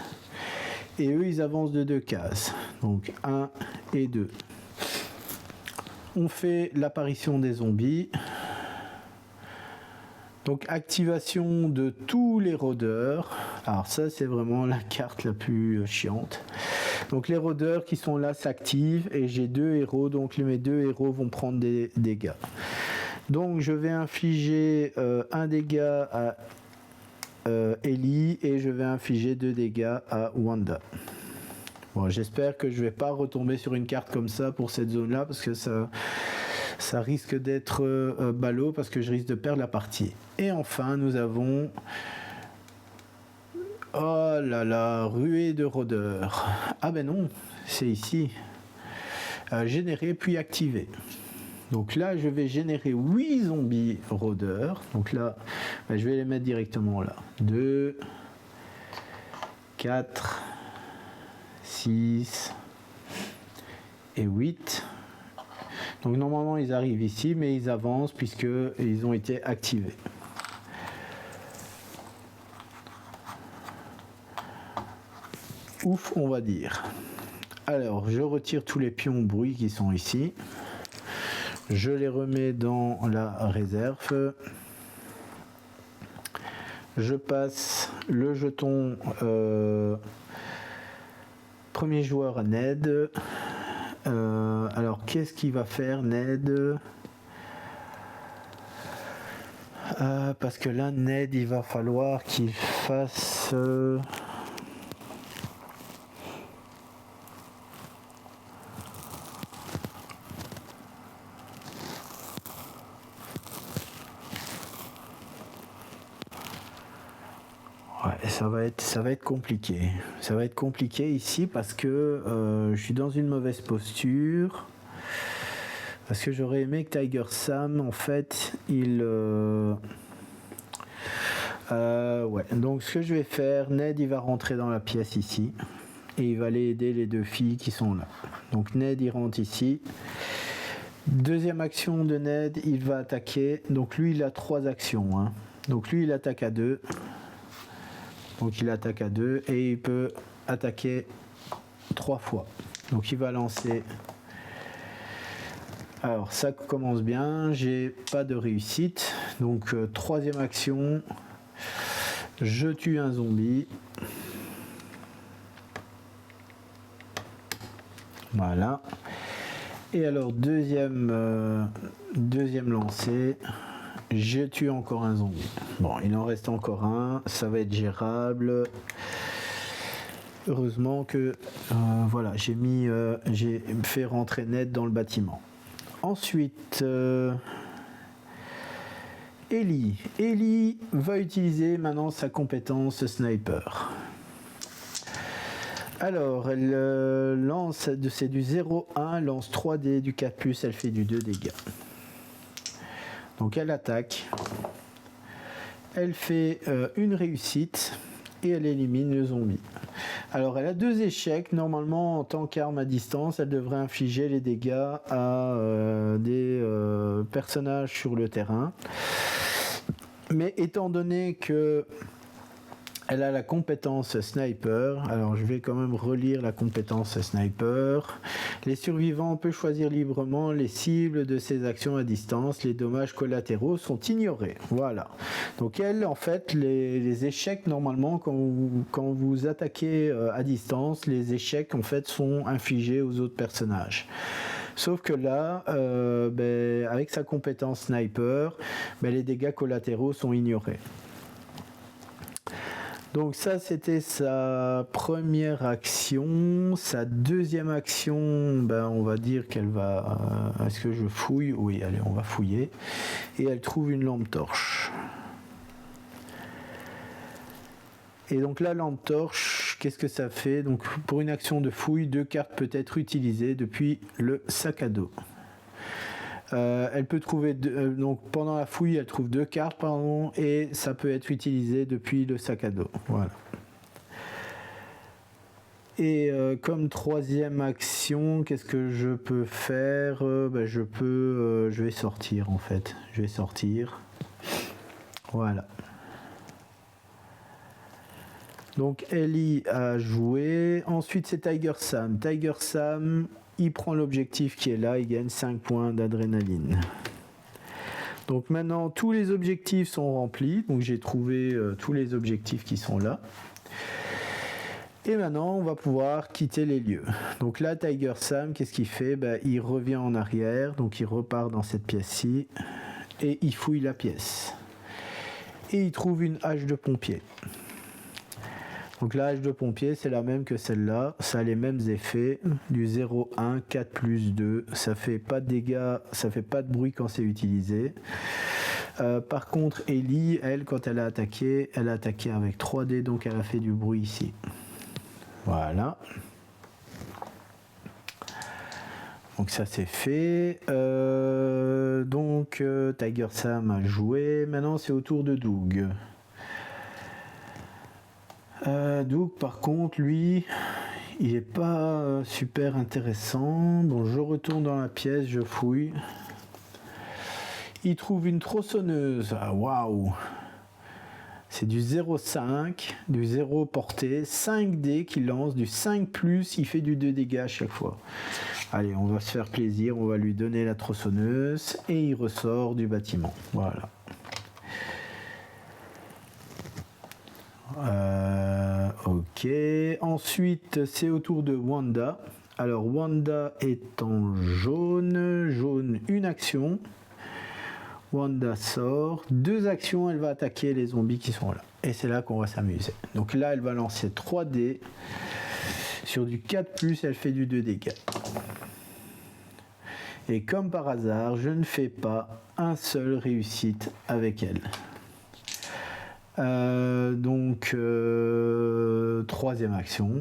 Et eux ils avancent de 2 cases. Donc 1 et 2. On fait l'apparition des zombies. Donc activation de tous les rôdeurs. Alors ça c'est vraiment la carte la plus chiante. Donc les rôdeurs qui sont là s'activent et j'ai 2 héros. Donc mes 2 héros vont prendre des dégâts. Donc je vais infliger 1 dégât à Ellie et je vais infliger 2 dégâts à Wanda. Bon, j'espère que je vais pas retomber sur une carte comme ça pour cette zone là parce que ça risque d'être ballot parce que je risque de perdre la partie. Et enfin, nous avons... Oh là là, ruée de rôdeurs. Ah ben non, c'est ici. Générer puis activer. Donc là, je vais générer 8 zombies rôdeurs. Donc là, je vais les mettre directement là. 2, 4, 6 et 8. Donc normalement ils arrivent ici mais ils avancent puisqu'ils ont été activés. Ouf, on va dire. Alors je retire tous les pions bruit qui sont ici. Je les remets dans la réserve. Je passe le jeton premier joueur à Ned. Alors qu'est-ce qu'il va faire Ned? Parce que là Ned il va falloir qu'il fasse ça va être compliqué. Ça va être compliqué ici parce que je suis dans une mauvaise posture. Parce que j'aurais aimé que Tiger Sam, en fait, ouais. Donc ce que je vais faire, Ned il va rentrer dans la pièce ici. Et il va aller aider les 2 filles qui sont là. Donc Ned il rentre ici. Deuxième action de Ned, il va attaquer. Donc lui il a 3 actions. Hein. Donc lui il attaque à 2. Donc il attaque à 2 et il peut attaquer 3 fois. Donc il va lancer Alors ça commence bien, j'ai pas de réussite. Donc troisième action, je tue un zombie. Voilà. Et alors deuxième lancé, je tue encore un zombie. Bon, il en reste encore un, ça va être gérable. Heureusement que voilà, j'ai fait rentrer net dans le bâtiment. Ensuite, Ellie va utiliser maintenant sa compétence sniper. Alors, elle lance, c'est du 0-1, lance 3D, du 4+, elle fait du 2 dégâts. Donc elle attaque, elle fait une réussite et elle élimine le zombie. Alors elle a 2 échecs, normalement en tant qu'arme à distance, elle devrait infliger les dégâts à des personnages sur le terrain. Mais étant donné que elle a la compétence sniper, alors je vais quand même relire la compétence sniper. Les survivants peuvent choisir librement les cibles de ces actions à distance. Les dommages collatéraux sont ignorés. Voilà. Donc elle, en fait, les échecs, normalement, quand vous attaquez à distance, les échecs, en fait, sont infligés aux autres personnages. Sauf que là, avec sa compétence sniper, les dégâts collatéraux sont ignorés. Donc ça, c'était sa première action. Sa deuxième action, on va dire qu'elle va... Est-ce que je fouille? Oui, allez, on va fouiller. Et elle trouve une lampe torche. Et donc la lampe torche, qu'est-ce que ça fait? Donc pour une action de fouille, 2 cartes peuvent être utilisées depuis le sac à dos. Elle peut trouver donc pendant la fouille elle trouve 2 cartes et ça peut être utilisé depuis le sac à dos. Voilà. Et comme troisième action, qu'est-ce que je peux faire? Je vais sortir en fait. Je vais sortir. Voilà. Donc Ellie a joué. Ensuite c'est Tiger Sam. Tiger Sam, il prend l'objectif qui est là, il gagne 5 points d'adrénaline. Donc maintenant tous les objectifs sont remplis, donc j'ai trouvé tous les objectifs qui sont là. Et maintenant on va pouvoir quitter les lieux. Donc là Tiger Sam, qu'est-ce qu'il fait? Il revient en arrière, donc il repart dans cette pièce-ci et il fouille la pièce. Et il trouve une hache de pompier. Donc la hache de pompier, c'est la même que celle-là, ça a les mêmes effets, du 0-1, 4+2, ça fait pas de dégâts, ça fait pas de bruit quand c'est utilisé. Par contre, Ellie, elle, quand elle a attaqué avec 3D, donc elle a fait du bruit ici. Voilà. Donc ça c'est fait. Tiger Sam a joué, maintenant c'est au tour de Doug. Doug par contre lui il est pas super intéressant. Bon, je retourne dans la pièce, je fouille, il trouve une tronçonneuse. Waouh, c'est du 0,5, du 0 portée, 5D qu'il lance, du 5+, il fait du 2 dégâts à chaque fois. Allez, on va se faire plaisir, on va lui donner la tronçonneuse et il ressort du bâtiment. Voilà. Ok, ensuite c'est au tour de Wanda. Alors Wanda est en jaune, une action. Wanda sort, 2 actions, elle va attaquer les zombies qui sont là. Et c'est là qu'on va s'amuser. Donc là elle va lancer 3D. Sur du 4+, elle fait du 2 dégâts. Et comme par hasard, je ne fais pas un seul réussite avec elle. Troisième action.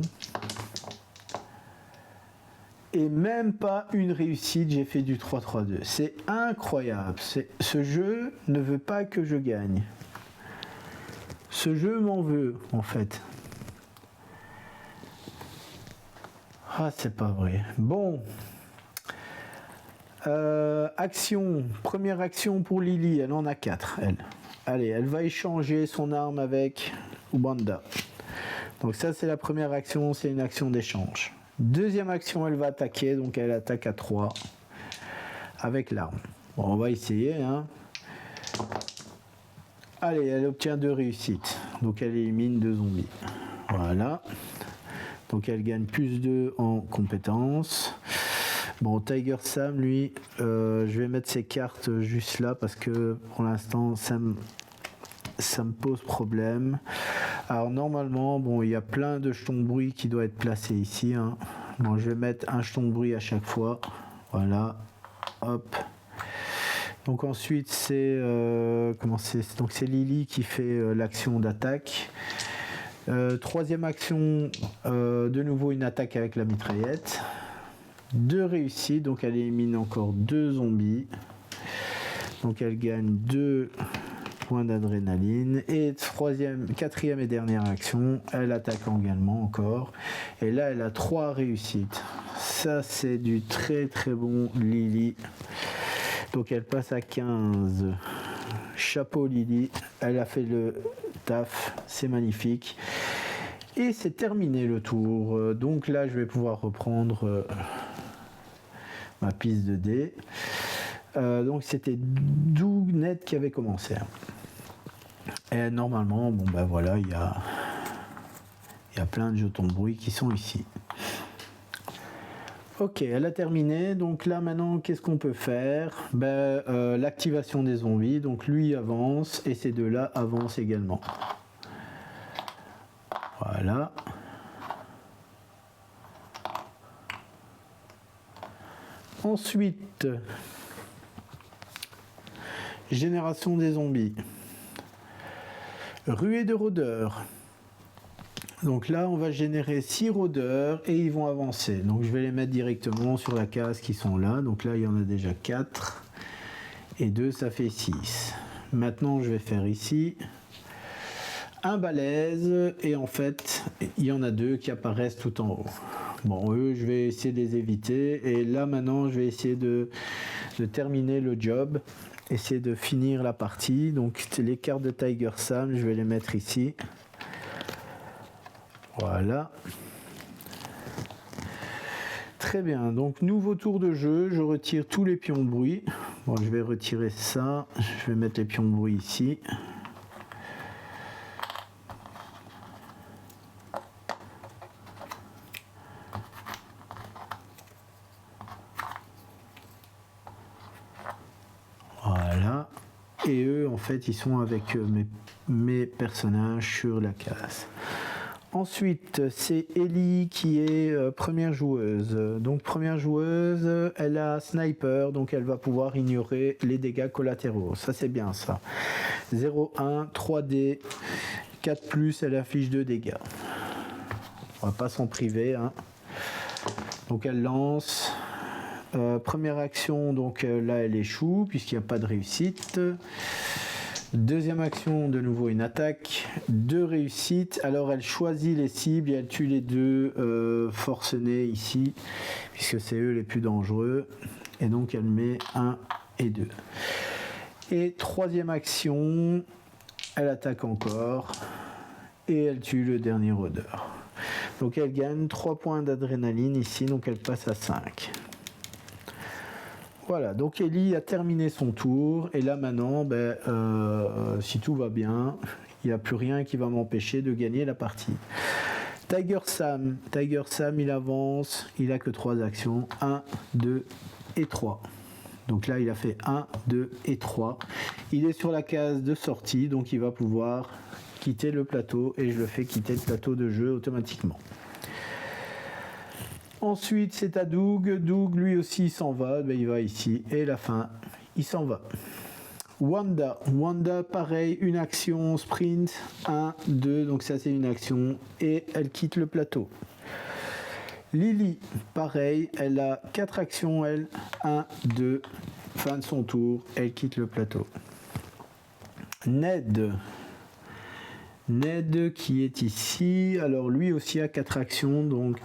Et même pas une réussite, j'ai fait du 3-3-2. C'est incroyable. Ce jeu ne veut pas que je gagne. Ce jeu m'en veut, en fait. Ah, c'est pas vrai. Bon. Première action pour Lily, elle en a 4, elle. Allez, elle va échanger son arme avec Wanda. Donc ça c'est la première action, c'est une action d'échange. Deuxième action, elle va attaquer, donc elle attaque à 3. avec l'arme. Bon, on va essayer, hein. Allez, elle obtient 2 réussites. Donc elle élimine 2 zombies. Voilà. Donc elle gagne plus 2 en compétences. Bon, Tiger Sam, lui, je vais mettre ses cartes juste là parce que pour l'instant, ça me pose problème. Alors normalement, bon, il y a plein de jetons de bruit qui doivent être placés ici, hein. Bon, je vais mettre un jeton de bruit à chaque fois. Voilà. Hop. Donc ensuite c'est donc c'est Lily qui fait l'action d'attaque. Troisième action, de nouveau une attaque avec la mitraillette. 2 réussites, donc elle élimine encore 2 zombies. Donc elle gagne 2 points d'adrénaline. Et quatrième et dernière action, elle attaque également encore. Et là elle a 3 réussites. Ça c'est du très très bon Lily. Donc elle passe à 15. Chapeau Lily, elle a fait le taf, c'est magnifique. Et c'est terminé le tour. Donc là je vais pouvoir reprendre ma piste de dés. Donc c'était Dougnet qui avait commencé. Et normalement, bon ben voilà, il y a plein de jetons de bruit qui sont ici. Ok, elle a terminé. Donc là maintenant, qu'est-ce qu'on peut faire? L'activation des zombies. Donc lui avance et ces deux-là avancent également. Voilà. Ensuite, génération des zombies. Ruée de rôdeurs. Donc là, on va générer 6 rôdeurs et ils vont avancer. Donc je vais les mettre directement sur la case qui sont là. Donc là, il y en a déjà 4. Et 2, ça fait 6. Maintenant, je vais faire ici un balèze. Et en fait, il y en a 2 qui apparaissent tout en haut. Bon, eux, je vais essayer de les éviter. Et là, maintenant, je vais essayer de terminer le job. Essayer de finir la partie. Donc les cartes de Tiger Sam, je vais les mettre ici. Voilà. Très bien, donc nouveau tour de jeu, je retire tous les pions de bruit. Bon, je vais retirer ça, je vais mettre les pions de bruit ici. Voilà. Et eux, en fait, ils sont avec mes personnages sur la case. Ensuite, c'est Ellie qui est première joueuse. Donc première joueuse, elle a sniper, donc elle va pouvoir ignorer les dégâts collatéraux. Ça c'est bien ça. 0,1, 3D, 4+, elle affiche 2 dégâts. On va pas s'en priver, hein. Donc elle lance. Première action, donc là elle échoue puisqu'il n'y a pas de réussite. Deuxième action, de nouveau une attaque, 2 réussites. Alors elle choisit les cibles et elle tue les 2 forcenés ici, puisque c'est eux les plus dangereux. Et donc elle met 1 et 2. Et troisième action, elle attaque encore et elle tue le dernier rôdeur. Donc elle gagne 3 points d'adrénaline ici, donc elle passe à 5. Voilà, donc Ellie a terminé son tour et là maintenant, si tout va bien, il n'y a plus rien qui va m'empêcher de gagner la partie. Tiger Sam, il avance, il a que 3 actions, 1, 2 et 3. Donc là il a fait 1, 2 et 3. Il est sur la case de sortie, donc il va pouvoir quitter le plateau et je le fais quitter le plateau de jeu automatiquement. Ensuite, c'est à Doug. Doug, lui aussi, il s'en va. Il va ici. Et la fin, il s'en va. Wanda, pareil, une action, sprint, 1, 2. Donc ça, c'est une action. Et elle quitte le plateau. Lily, pareil, elle a 4 actions, elle. 1, 2. Fin de son tour. Elle quitte le plateau. Ned qui est ici. Alors, lui aussi a 4 actions. Donc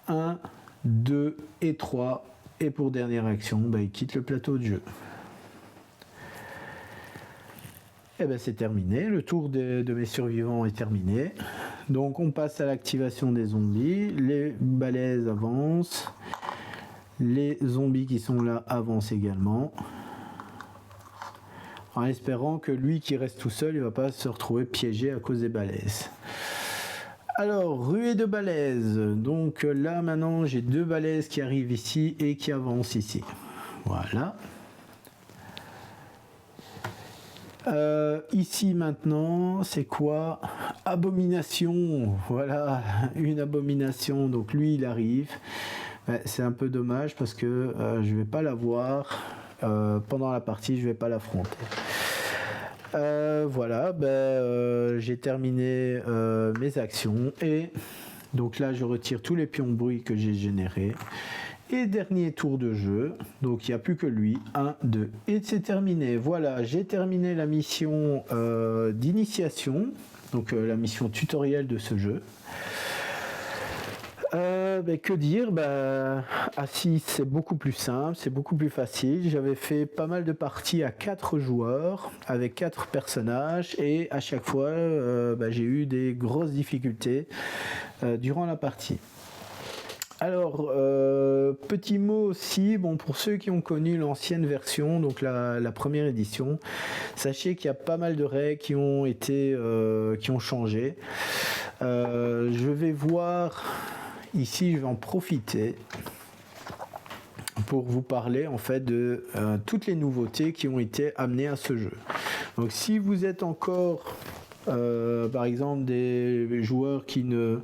1, 2 et 3. Et pour dernière action, il quitte le plateau de jeu. Et c'est terminé. Le tour de mes survivants est terminé. Donc on passe à l'activation des zombies. Les balaises avancent. Les zombies qui sont là avancent également. En espérant que lui qui reste tout seul, il ne va pas se retrouver piégé à cause des balaises. Alors, ruée de balaises. Donc là maintenant, j'ai 2 balaises qui arrivent ici et qui avancent ici. Voilà. Ici maintenant, c'est quoi? Abomination. Voilà, une abomination. Donc lui, il arrive. C'est un peu dommage parce que je ne vais pas la voir. Pendant la partie, je ne vais pas l'affronter. Voilà, j'ai terminé mes actions et donc là je retire tous les pions de bruit que j'ai générés. Et dernier tour de jeu, donc il n'y a plus que lui, 1, 2, et c'est terminé. Voilà, j'ai terminé la mission d'initiation, donc la mission tutoriel de ce jeu. Que dire, A6 c'est beaucoup plus simple, c'est beaucoup plus facile. J'avais fait pas mal de parties à 4 joueurs avec 4 personnages et à chaque fois j'ai eu des grosses difficultés durant la partie. Alors, petit mot aussi, pour ceux qui ont connu l'ancienne version, donc la première édition, sachez qu'il y a pas mal de règles qui ont changé. Je vais voir ici, je vais en profiter pour vous parler en fait de toutes les nouveautés qui ont été amenées à ce jeu. Donc si vous êtes encore par exemple des joueurs qui ne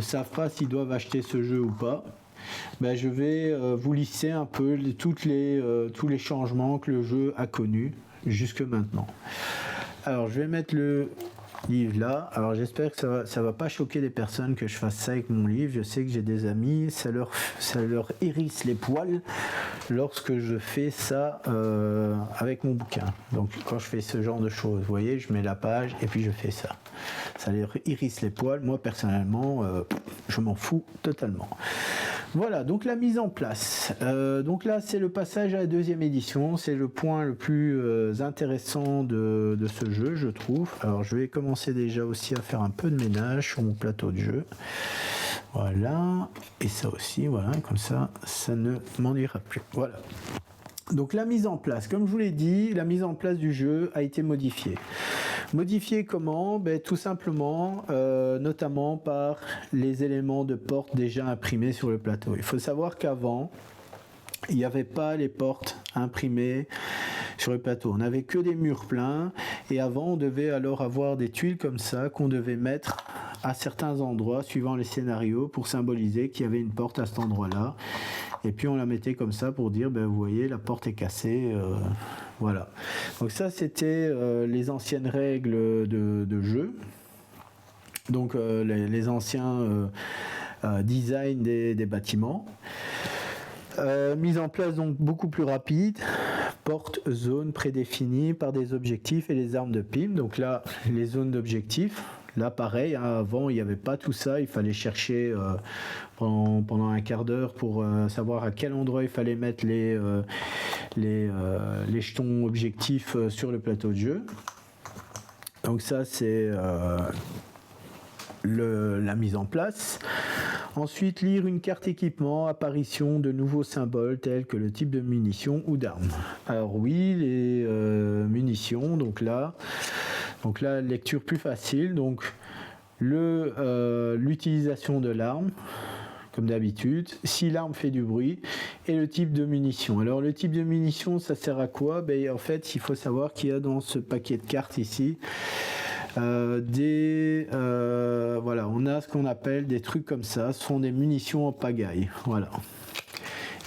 savent pas s'ils doivent acheter ce jeu ou pas, je vais vous lister un peu tous les changements que le jeu a connus jusque maintenant. Alors je vais mettre le livre là. Alors j'espère que ça va pas choquer les personnes que je fasse ça avec mon livre. Je sais que j'ai des amis, ça leur hérisse les poils lorsque je fais ça avec mon bouquin. Donc quand je fais ce genre de choses, vous voyez, je mets la page et puis je fais ça. Ça leur hérisse les poils. Moi personnellement, je m'en fous totalement. Voilà, donc la mise en place. Donc là, c'est le passage à la 2e édition. C'est le point le plus intéressant de ce jeu, je trouve. Alors, je vais commencer déjà aussi à faire un peu de ménage sur mon plateau de jeu. Voilà, et ça aussi, voilà, comme ça ne m'ennuiera plus. Voilà. Donc la mise en place, comme je vous l'ai dit, la mise en place du jeu a été modifiée. Modifiée comment? Tout simplement, notamment par les éléments de porte déjà imprimés sur le plateau. Il faut savoir qu'avant, il n'y avait pas les portes imprimées sur le plateau. On n'avait que des murs pleins et avant, on devait alors avoir des tuiles comme ça qu'on devait mettre à certains endroits suivant les scénarios pour symboliser qu'il y avait une porte à cet endroit-là. Et puis on la mettait comme ça pour dire, vous voyez, la porte est cassée. Voilà. Donc ça, c'était les anciennes règles de jeu. Donc les anciens designs des bâtiments. Mise en place donc beaucoup plus rapide. Porte, zone prédéfinie par des objectifs et les armes de pile. Donc là, les zones d'objectifs. Là, pareil, avant, il n'y avait pas tout ça. Il fallait chercher pendant un quart d'heure pour savoir à quel endroit il fallait mettre les jetons objectifs sur le plateau de jeu. Donc ça, c'est la mise en place. Ensuite, lire une carte équipement, apparition de nouveaux symboles tels que le type de munitions ou d'armes. Alors oui, les munitions, donc là, lecture plus facile. Donc l'utilisation de l'arme, comme d'habitude, si l'arme fait du bruit, et le type de munition. Alors le type de munition, ça sert à quoi? En fait, il faut savoir qu'il y a dans ce paquet de cartes ici, voilà, on a ce qu'on appelle des trucs comme ça. Ce sont des munitions en pagaille. Voilà.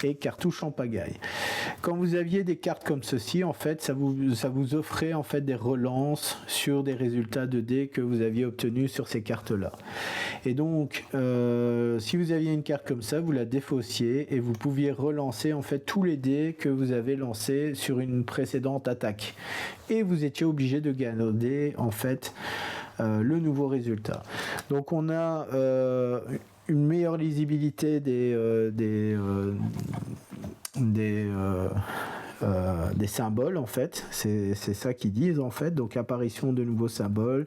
Et cartouches en pagaille. Quand vous aviez des cartes comme ceci, en fait, ça vous offrait en fait des relances sur des résultats de dés que vous aviez obtenus sur ces cartes-là. Et donc, si vous aviez une carte comme ça, vous la défaussiez et vous pouviez relancer en fait tous les dés que vous avez lancés sur une précédente attaque. Et vous étiez obligé de garder en fait le nouveau résultat. Donc, on a une meilleure lisibilité des symboles en fait, c'est ça qu'ils disent en fait. Donc apparition de nouveaux symboles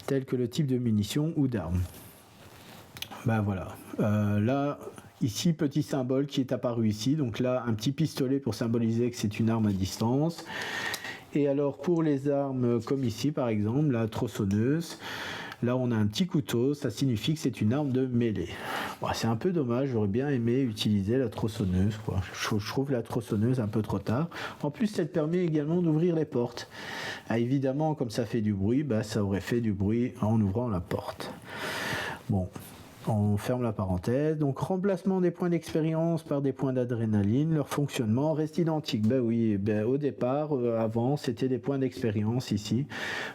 tels que le type de munitions ou d'armes. ben voilà. Là, ici, petit symbole qui est apparu ici. Donc là, un petit pistolet pour symboliser que c'est une arme à distance. Et alors, pour les armes comme ici, par exemple, la tronçonneuse, là, on a un petit couteau. Ça signifie que c'est une arme de mêlée. Bon, c'est un peu dommage. J'aurais bien aimé utiliser la tronçonneuse, quoi. Je trouve la tronçonneuse un peu trop tard. En plus, elle permet également d'ouvrir les portes. Ah, évidemment, comme ça fait du bruit, bah, ça aurait fait du bruit en ouvrant la porte. Bon. On ferme la parenthèse. Donc, remplacement des points d'expérience par des points d'adrénaline. Leur fonctionnement reste identique. Ben oui, au départ, avant, c'était des points d'expérience ici.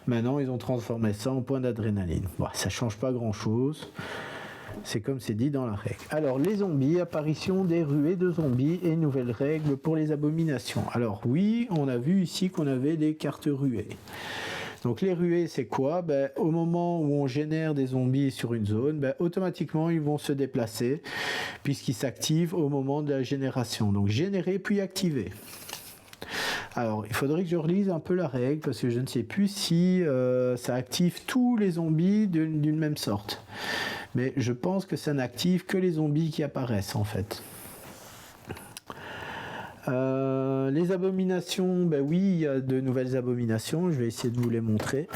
Maintenant, ils ont transformé ça en points d'adrénaline. Bon, ça ne change pas grand-chose. C'est comme c'est dit dans la règle. Alors, les zombies, apparition des ruées de zombies et nouvelles règles pour les abominations. Alors oui, on a vu ici qu'on avait des cartes ruées. Donc les ruées, c'est quoi? Au moment où on génère des zombies sur une zone, automatiquement ils vont se déplacer puisqu'ils s'activent au moment de la génération. Donc générer puis activer. Alors il faudrait que je relise un peu la règle parce que je ne sais plus si ça active tous les zombies d'une même sorte. Mais je pense que ça n'active que les zombies qui apparaissent en fait. Les abominations, oui, il y a de nouvelles abominations, je vais essayer de vous les montrer.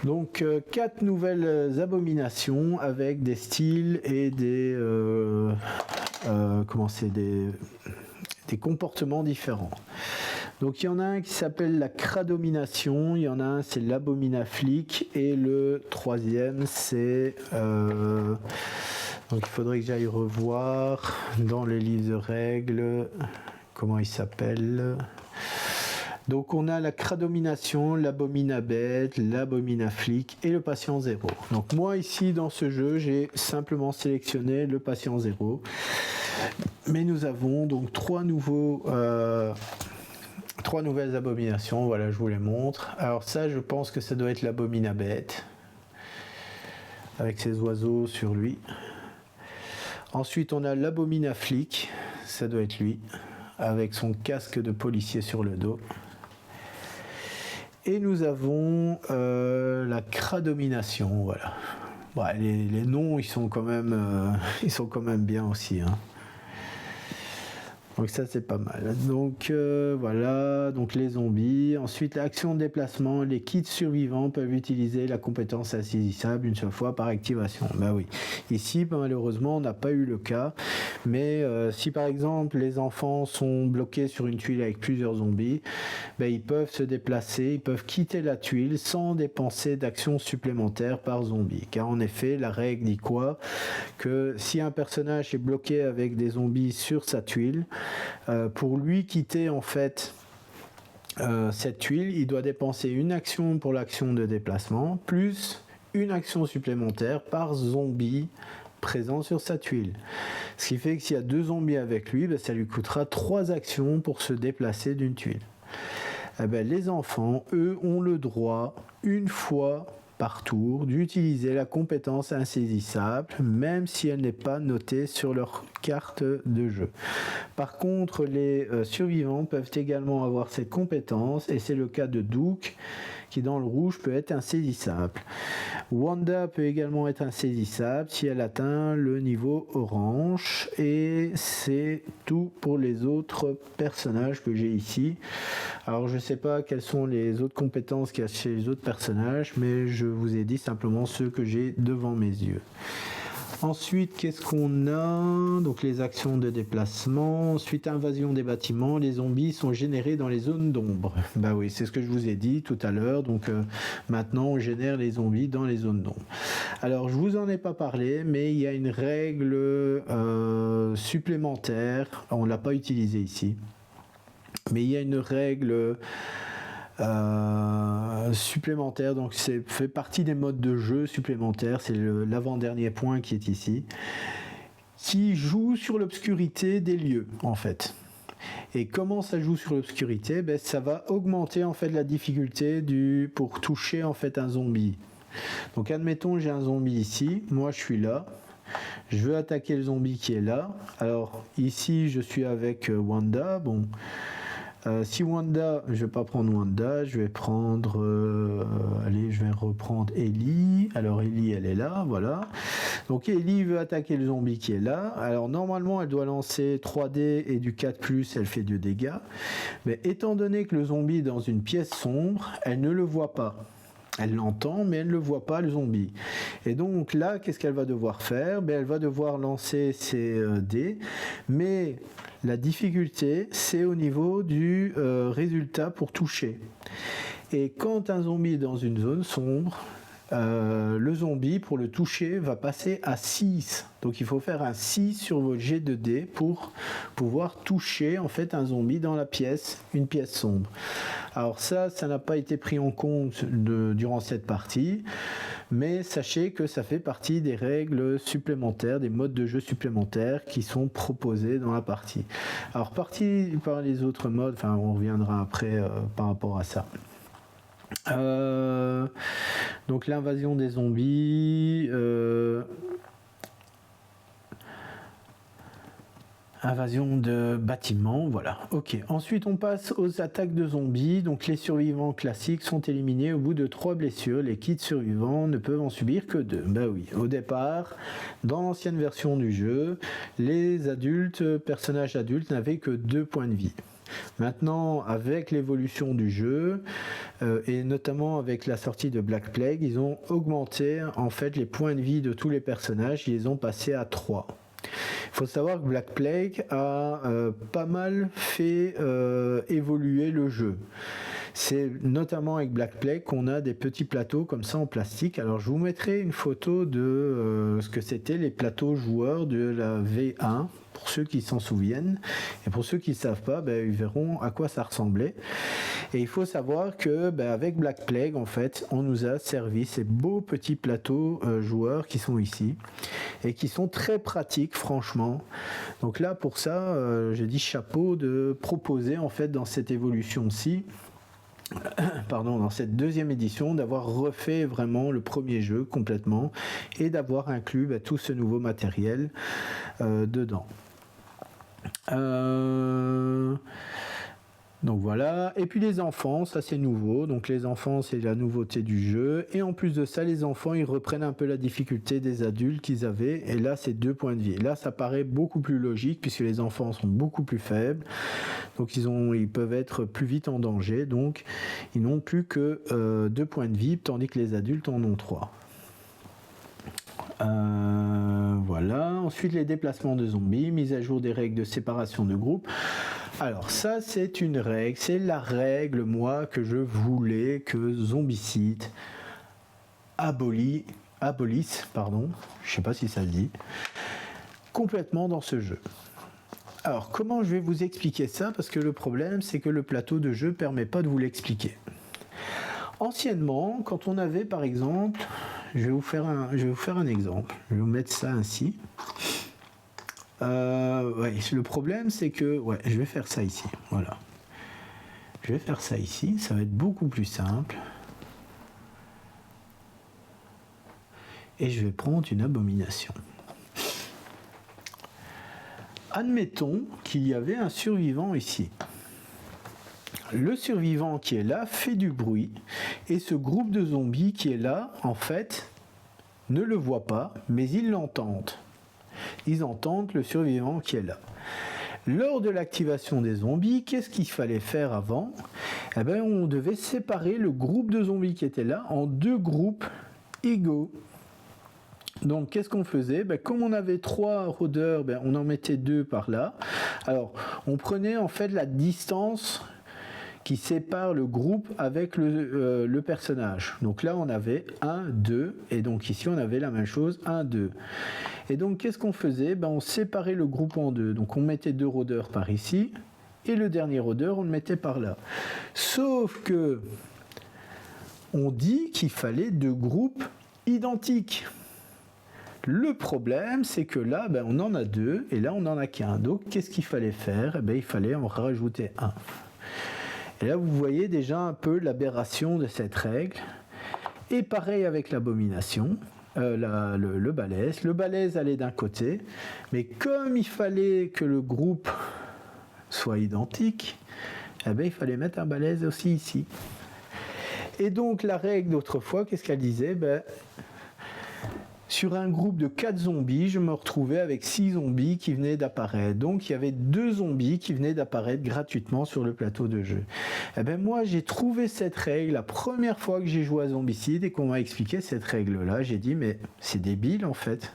Donc 4 nouvelles abominations avec des styles et des comportements différents. Donc il y en a un qui s'appelle la cradomination, il y en a un c'est l'abominaflic et le troisième c'est donc il faudrait que j'aille revoir dans les livres de règles comment il s'appelle. Donc on a la cradomination, l'abominabête, l'abominaflic et le patient zéro. Donc moi ici dans ce jeu j'ai simplement sélectionné le patient zéro. Mais nous avons donc trois nouvelles abominations, voilà je vous les montre. Alors ça je pense que ça doit être l'abominabête avec ses oiseaux sur lui. Ensuite on a l'abominaflic, ça doit être lui, avec son casque de policier sur le dos. Et nous avons la cradomination, voilà. Bon, les noms ils sont quand même bien aussi, hein. Donc ça c'est pas mal. Donc voilà, donc les zombies. Ensuite l'action de déplacement, les kits survivants peuvent utiliser la compétence insaisissable une seule fois par activation. Ben oui. Ici malheureusement on n'a pas eu le cas. Mais si par exemple les enfants sont bloqués sur une tuile avec plusieurs zombies, ils peuvent se déplacer, ils peuvent quitter la tuile sans dépenser d'actions supplémentaires par zombie. Car en effet la règle dit quoi? Que si un personnage est bloqué avec des zombies sur sa tuile, pour lui quitter en fait cette tuile, il doit dépenser une action pour l'action de déplacement plus une action supplémentaire par zombie présent sur sa tuile. Ce qui fait que s'il y a 2 zombies avec lui, ça lui coûtera 3 actions pour se déplacer d'une tuile. Les enfants, eux, ont le droit, une fois par tour, d'utiliser la compétence insaisissable, même si elle n'est pas notée sur leur carte de jeu. Par contre, les survivants peuvent également avoir cette compétence, et c'est le cas de Duke, qui dans le rouge peut être insaisissable. Wanda peut également être insaisissable si elle atteint le niveau orange, et c'est tout pour les autres personnages que j'ai ici. Alors je ne sais pas quelles sont les autres compétences qu'il y a chez les autres personnages, mais je vous ai dit simplement ceux que j'ai devant mes yeux. Ensuite, qu'est-ce qu'on a? Donc les actions de déplacement. Ensuite, invasion des bâtiments. Les zombies sont générés dans les zones d'ombre. Bah oui, c'est ce que je vous ai dit tout à l'heure. Donc maintenant, on génère les zombies dans les zones d'ombre. Alors, je vous en ai pas parlé, mais il y a une règle supplémentaire. On l'a pas utilisée ici, mais il y a une règle supplémentaire, donc c'est fait partie des modes de jeu supplémentaires, c'est l'avant-dernier point qui est ici, qui joue sur l'obscurité des lieux en fait. Et comment ça joue sur l'obscurité? Ça va augmenter en fait la difficulté pour toucher en fait un zombie. Donc admettons j'ai un zombie ici, moi je suis là, je veux attaquer le zombie qui est là. Alors ici je suis avec Wanda, bon. Si Wanda, je ne vais pas prendre Wanda, je vais prendre, allez, je vais reprendre Ellie. Alors Ellie, elle est là, voilà. Donc Ellie veut attaquer le zombie qui est là. Alors normalement, elle doit lancer 3D et du 4+, elle fait 2 dégâts. Mais étant donné que le zombie est dans une pièce sombre, elle ne le voit pas. Elle l'entend, mais elle ne le voit pas, le zombie. Et donc là, qu'est-ce qu'elle va devoir faire? Elle va devoir lancer ses dés, mais la difficulté, c'est au niveau du résultat pour toucher. Et quand un zombie est dans une zone sombre, le zombie, pour le toucher, va passer à 6. Donc il faut faire un 6 sur vos jets de dés pour pouvoir toucher en fait un zombie dans la pièce, une pièce sombre. Alors ça n'a pas été pris en compte durant cette partie, mais sachez que ça fait partie des règles supplémentaires, des modes de jeu supplémentaires qui sont proposés dans la partie. Alors partie par les autres modes, enfin on reviendra après par rapport à ça. Donc l'invasion des zombies, invasion de bâtiments, voilà. Ok. Ensuite, on passe aux attaques de zombies. Donc les survivants classiques sont éliminés au bout de 3 blessures. Les kits survivants ne peuvent en subir que 2. Ben oui. Au départ, dans l'ancienne version du jeu, les personnages adultes n'avaient que 2 points de vie. Maintenant, avec l'évolution du jeu et notamment avec la sortie de Black Plague, ils ont augmenté en fait les points de vie de tous les personnages. Ils les ont passés à 3. Il faut savoir que Black Plague a pas mal fait évoluer le jeu. C'est notamment avec Black Plague qu'on a des petits plateaux comme ça en plastique. Alors je vous mettrai une photo de ce que c'était les plateaux joueurs de la V1 pour ceux qui s'en souviennent, et pour ceux qui ne savent pas, ils verront à quoi ça ressemblait. Et il faut savoir que avec Black Plague, en fait, on nous a servi ces beaux petits plateaux joueurs qui sont ici et qui sont très pratiques, franchement. Donc là, pour ça, j'ai dit chapeau de proposer en fait dans cette évolution-ci. Dans cette deuxième édition, d'avoir refait vraiment le premier jeu complètement et d'avoir inclus tout ce nouveau matériel dedans. Donc voilà, et puis les enfants, ça c'est nouveau, donc les enfants c'est la nouveauté du jeu, et en plus de ça les enfants ils reprennent un peu la difficulté des adultes qu'ils avaient, et là c'est 2 points de vie. Là ça paraît beaucoup plus logique puisque les enfants sont beaucoup plus faibles, donc ils peuvent être plus vite en danger, donc ils n'ont plus que 2 points de vie, tandis que les adultes en ont 3. Voilà, ensuite les déplacements de zombies, mise à jour des règles de séparation de groupe. Alors ça c'est une règle, c'est la règle moi que je voulais que Zombicide abolisse, je sais pas si ça se dit, complètement dans ce jeu. Alors comment je vais vous expliquer ça, parce que le problème c'est que le plateau de jeu permet pas de vous l'expliquer. Anciennement, quand on avait par exemple, je vais vous faire un exemple, je vais vous mettre ça ainsi. Le problème c'est que je vais faire ça ici, voilà. Je vais faire ça ici, ça va être beaucoup plus simple. Et je vais prendre une abomination. Admettons qu'il y avait un survivant ici. Le survivant qui est là fait du bruit et ce groupe de zombies qui est là, en fait, ne le voit pas, mais ils l'entendent. Ils entendent le survivant qui est là. Lors de l'activation des zombies, qu'est-ce qu'il fallait faire avant ? On devait séparer le groupe de zombies qui était là en 2 groupes égaux. Donc qu'est-ce qu'on faisait ? Comme on avait 3 rôdeurs, on en mettait 2 par là. Alors on prenait en fait la distance qui sépare le groupe avec le personnage. Donc là on avait 1, 2, et donc ici on avait la même chose, 1, 2. Et donc qu'est-ce qu'on faisait ? On séparait le groupe en 2. Donc on mettait 2 rôdeurs par ici, et le dernier rôdeur on le mettait par là. Sauf que on dit qu'il fallait 2 groupes identiques. Le problème, c'est que là, on en a 2, et là on n'en a qu'un. Donc qu'est-ce qu'il fallait faire ? Il fallait en rajouter 1. Et là, vous voyez déjà un peu l'aberration de cette règle. Et pareil avec l'abomination, le balèze. Le balèze allait d'un côté, mais comme il fallait que le groupe soit identique, eh ben, il fallait mettre un balèze aussi ici. Et donc la règle d'autrefois, qu'est-ce qu'elle disait? Sur un groupe de 4 zombies, je me retrouvais avec 6 zombies qui venaient d'apparaître. Donc il y avait 2 zombies qui venaient d'apparaître gratuitement sur le plateau de jeu. Eh ben moi j'ai trouvé cette règle la première fois que j'ai joué à Zombicide et qu'on m'a expliqué cette règle-là. J'ai dit mais c'est débile en fait.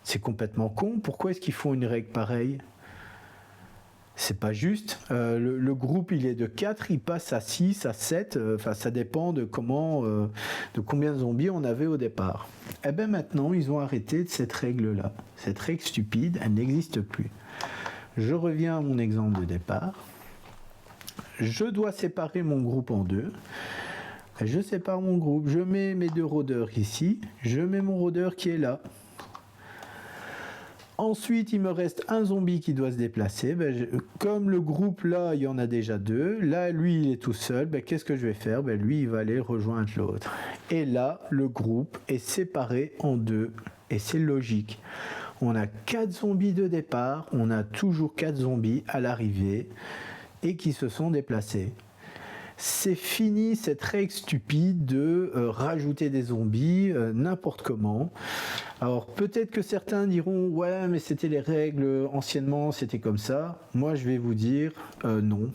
C'est complètement con. Pourquoi est-ce qu'ils font une règle pareille? C'est pas juste. Le groupe il est de 4, il passe à 6, à 7, enfin ça dépend de combien de zombies on avait au départ. Et bien maintenant ils ont arrêté de cette règle-là. Cette règle stupide, elle n'existe plus. Je reviens à mon exemple de départ. Je dois séparer mon groupe en deux. Je sépare mon groupe, je mets mes 2 rôdeurs ici, je mets mon rôdeur qui est là. Ensuite, il me reste un zombie qui doit se déplacer. Comme le groupe là, il y en a déjà 2. Là, lui, il est tout seul. Qu'est-ce que je vais faire? Lui, il va aller rejoindre l'autre. Et là, le groupe est séparé en 2. Et c'est logique. On a 4 zombies de départ. On a toujours 4 zombies à l'arrivée et qui se sont déplacés. C'est fini cette règle stupide de rajouter des zombies n'importe comment. Alors peut-être que certains diront ouais mais c'était les règles anciennement c'était comme ça. Moi je vais vous dire non,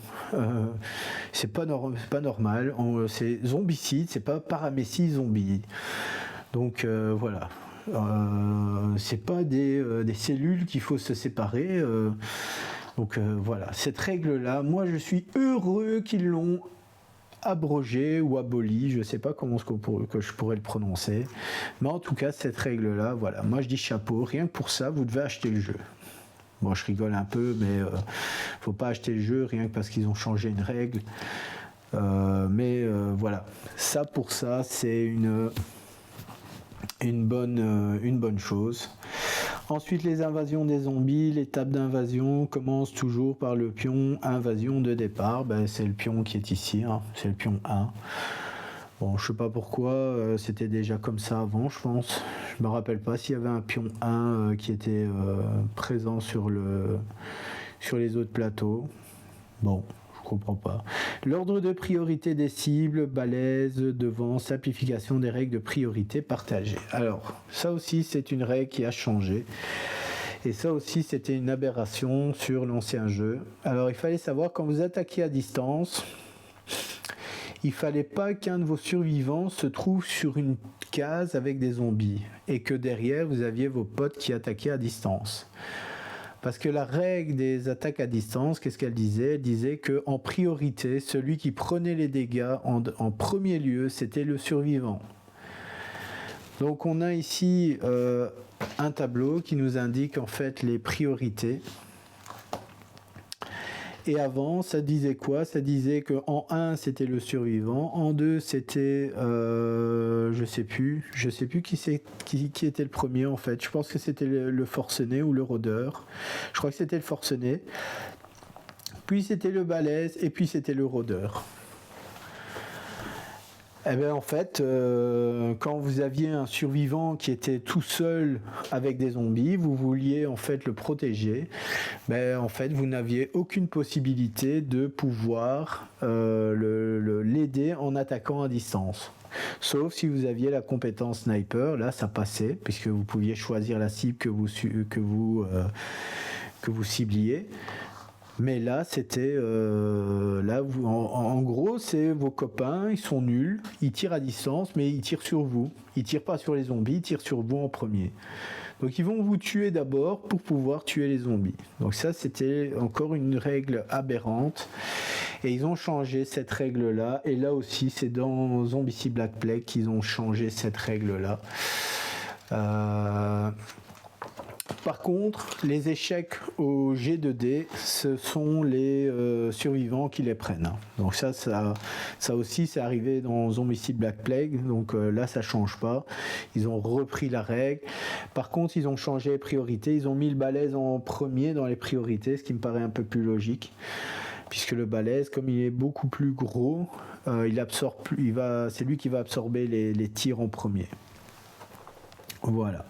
c'est pas normal. C'est zombicide, c'est pas paramécie zombie. Donc voilà. C'est pas des cellules qu'il faut se séparer. Donc voilà, cette règle-là, moi je suis heureux qu'ils l'ont abrogé ou aboli, je ne sais pas comment que je pourrais le prononcer, mais en tout cas cette règle là, voilà, moi je dis chapeau, rien que pour ça vous devez acheter le jeu. Bon je rigole un peu, mais faut pas acheter le jeu rien que parce qu'ils ont changé une règle, mais voilà, ça pour ça c'est une bonne chose. Ensuite, les invasions des zombies, l'étape d'invasion commence toujours par le pion invasion de départ. C'est le pion qui est ici, hein. C'est le pion 1. Bon, je sais pas pourquoi, c'était déjà comme ça avant, je pense. Je me rappelle pas s'il y avait un pion 1 qui était présent sur les autres plateaux. Bon, je comprends pas. L'ordre de priorité des cibles, balèze, devant, simplification des règles de priorité partagées. Alors, ça aussi, c'est une règle qui a changé. Et ça aussi, c'était une aberration sur l'ancien jeu. Alors, il fallait savoir, quand vous attaquiez à distance, il ne fallait pas qu'un de vos survivants se trouve sur une case avec des zombies. Et que derrière, vous aviez vos potes qui attaquaient à distance. Parce que la règle des attaques à distance, qu'est-ce qu'elle disait? Elle disait qu'en priorité, celui qui prenait les dégâts en premier lieu, c'était le survivant. Donc on a ici un tableau qui nous indique en fait les priorités. Et avant, ça disait quoi? Ça disait qu'en 1, c'était le survivant. En 2, c'était... je sais plus qui était le premier, en fait. Je pense que c'était le forcené ou le rôdeur. Je crois que c'était le forcené. Puis c'était le balèze. Et puis c'était le rôdeur. Eh bien, en fait, quand vous aviez un survivant qui était tout seul avec des zombies, vous vouliez en fait le protéger. En fait, vous n'aviez aucune possibilité de pouvoir l'aider en attaquant à distance. Sauf si vous aviez la compétence sniper, là ça passait, puisque vous pouviez choisir la cible que vous cibliez. Mais là, c'était... en gros, c'est vos copains, ils sont nuls, ils tirent à distance, mais ils tirent sur vous. Ils tirent pas sur les zombies, ils tirent sur vous en premier. Donc ils vont vous tuer d'abord pour pouvoir tuer les zombies. Donc ça, c'était encore une règle aberrante. Et ils ont changé cette règle-là. Et là aussi, c'est dans Zombicide Black Plague qu'ils ont changé cette règle-là. Par contre, les échecs au G2D, ce sont les survivants qui les prennent. Donc ça aussi, c'est arrivé dans Zombicide Black Plague. Donc là, ça change pas. Ils ont repris la règle. Par contre, ils ont changé les priorités. Ils ont mis le balèze en premier dans les priorités, ce qui me paraît un peu plus logique. Puisque le balèze, comme il est beaucoup plus gros, c'est lui qui va absorber les tirs en premier. Voilà.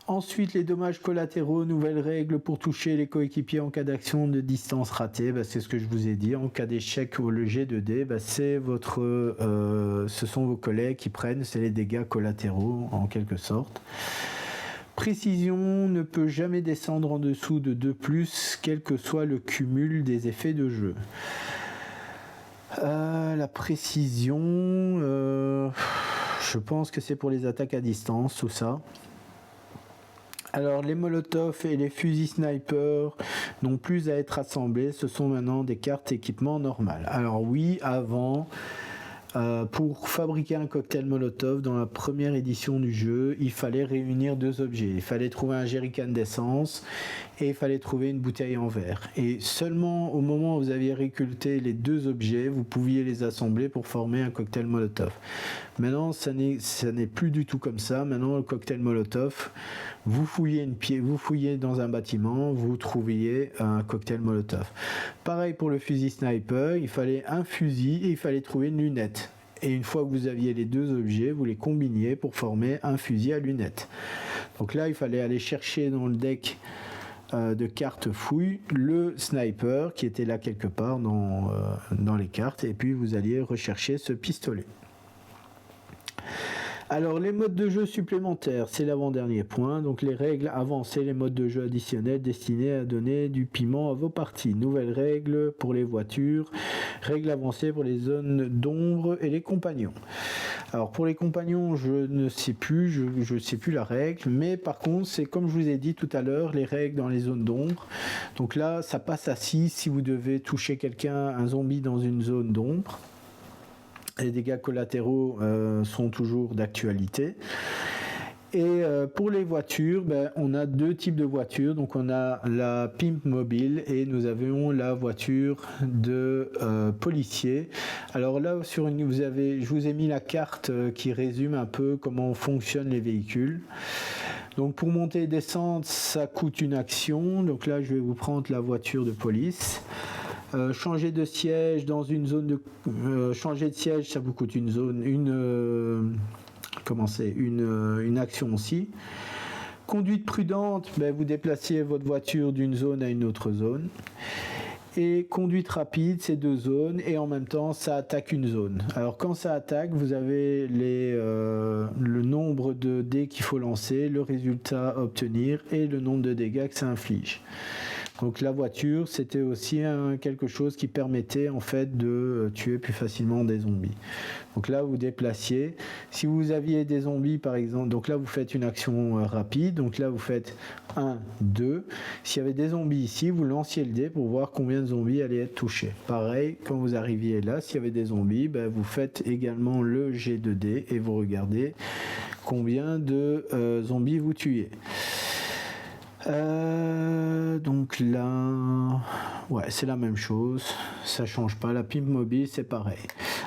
Ensuite, les dommages collatéraux, nouvelles règles pour toucher les coéquipiers en cas d'action de distance ratée. C'est ce que je vous ai dit. En cas d'échec au jet de dés, ce sont vos collègues qui prennent, c'est les dégâts collatéraux en quelque sorte. Précision ne peut jamais descendre en dessous de 2+, quel que soit le cumul des effets de jeu. La précision, je pense que c'est pour les attaques à distance, tout ça. Alors les molotovs et les fusils sniper n'ont plus à être assemblés, ce sont maintenant des cartes équipement normales. Alors oui, avant, pour fabriquer un cocktail molotov dans la première édition du jeu, il fallait réunir 2 objets. Il fallait trouver un jerrycan d'essence et il fallait trouver une bouteille en verre. Et seulement au moment où vous aviez récolté les 2 objets, vous pouviez les assembler pour former un cocktail molotov. Maintenant, ça n'est plus du tout comme ça. Maintenant, le cocktail molotov, vous fouillez dans un bâtiment, vous trouviez un cocktail molotov. Pareil pour le fusil sniper, il fallait un fusil et il fallait trouver une lunette. Et une fois que vous aviez les 2 objets, vous les combiniez pour former un fusil à lunettes. Donc là, il fallait aller chercher dans le deck de cartes fouilles le sniper qui était là quelque part dans les cartes, et puis vous alliez rechercher ce pistolet. Alors les modes de jeu supplémentaires, c'est l'avant-dernier point. Donc les règles avancées, les modes de jeu additionnels destinés à donner du piment à vos parties. Nouvelles règles pour les voitures, règles avancées pour les zones d'ombre et les compagnons. Alors pour les compagnons, je ne sais plus, je sais plus la règle, mais par contre c'est comme je vous ai dit tout à l'heure, les règles dans les zones d'ombre. Donc là ça passe à 6 si vous devez toucher quelqu'un, un zombie dans une zone d'ombre. Les dégâts collatéraux sont toujours d'actualité. Et pour les voitures, on a 2 types de voitures. Donc on a la Pimp Mobile et nous avons la voiture de policier. Alors là, je vous ai mis la carte qui résume un peu comment fonctionnent les véhicules. Donc pour monter et descendre, ça coûte une action. Donc là, je vais vous prendre la voiture de police. Changer de siège dans une zone de changer de siège, ça vous coûte une action aussi. Conduite prudente, vous déplacez votre voiture d'une zone à une autre zone. Et conduite rapide, c'est 2 zones et en même temps ça attaque une zone. Alors quand ça attaque, vous avez le nombre de dés qu'il faut lancer, le résultat à obtenir et le nombre de dégâts que ça inflige. Donc la voiture, c'était aussi quelque chose qui permettait en fait de tuer plus facilement des zombies. Donc là, vous déplaciez. Si vous aviez des zombies par exemple, donc là vous faites une action rapide. Donc là vous faites 1, 2. S'il y avait des zombies ici, vous lanciez le dé pour voir combien de zombies allaient être touchés. Pareil, quand vous arriviez là, s'il y avait des zombies, vous faites également le jet de dés et vous regardez combien de zombies vous tuez. Donc là, ouais, c'est la même chose, ça change pas. La Pimp Mobile, c'est pareil.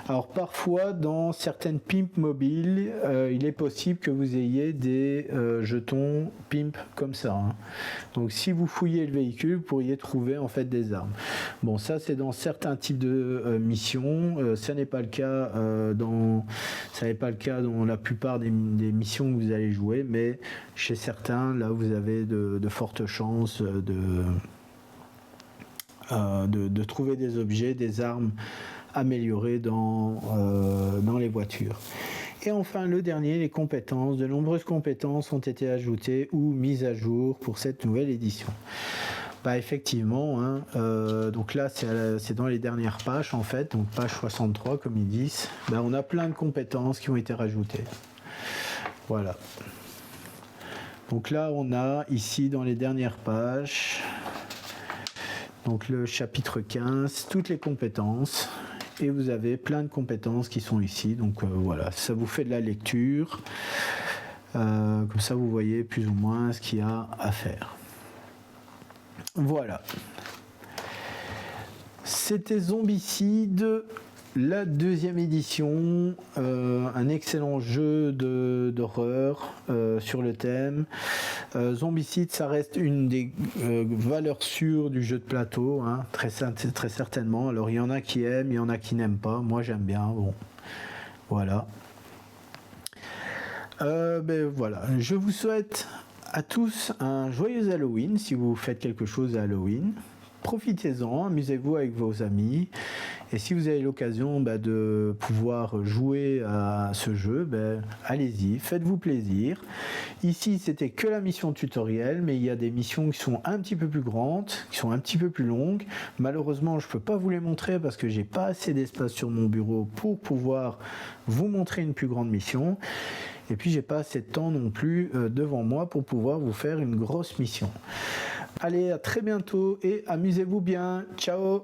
Alors parfois, dans certaines Pimp Mobile, il est possible que vous ayez des jetons Pimp comme ça. Hein. Donc si vous fouillez le véhicule, vous pourriez trouver en fait des armes. Bon, ça c'est dans certains types de missions. Ça n'est pas le cas dans la plupart des missions que vous allez jouer, mais chez certains, là, vous avez de fortes chances de trouver des objets, des armes améliorées dans les voitures. Et enfin, le dernier, les compétences. De nombreuses compétences ont été ajoutées ou mises à jour pour cette nouvelle édition. Effectivement, hein, donc là c'est dans les dernières pages en fait, donc page 63 comme ils disent, on a plein de compétences qui ont été rajoutées. Voilà. Donc là on a ici dans les dernières pages, donc le chapitre 15, toutes les compétences, et vous avez plein de compétences qui sont ici, donc voilà, ça vous fait de la lecture, comme ça vous voyez plus ou moins ce qu'il y a à faire. Voilà. C'était Zombicide, la 2e édition, un excellent jeu d'horreur sur le thème. Zombicide, ça reste une des valeurs sûres du jeu de plateau, hein, très certainement. Alors il y en a qui aiment, il y en a qui n'aiment pas. Moi j'aime bien. Bon, voilà. Voilà. Je vous souhaite à tous un joyeux Halloween si vous faites quelque chose à Halloween. Profitez-en, amusez-vous avec vos amis. Et si vous avez l'occasion de pouvoir jouer à ce jeu, allez-y, faites-vous plaisir. Ici, c'était que la mission tutoriel, mais il y a des missions qui sont un petit peu plus grandes, qui sont un petit peu plus longues. Malheureusement, je ne peux pas vous les montrer parce que j'ai pas assez d'espace sur mon bureau pour pouvoir vous montrer une plus grande mission. Et puis, j'ai pas assez de temps non plus devant moi pour pouvoir vous faire une grosse mission. Allez, à très bientôt et amusez-vous bien. Ciao!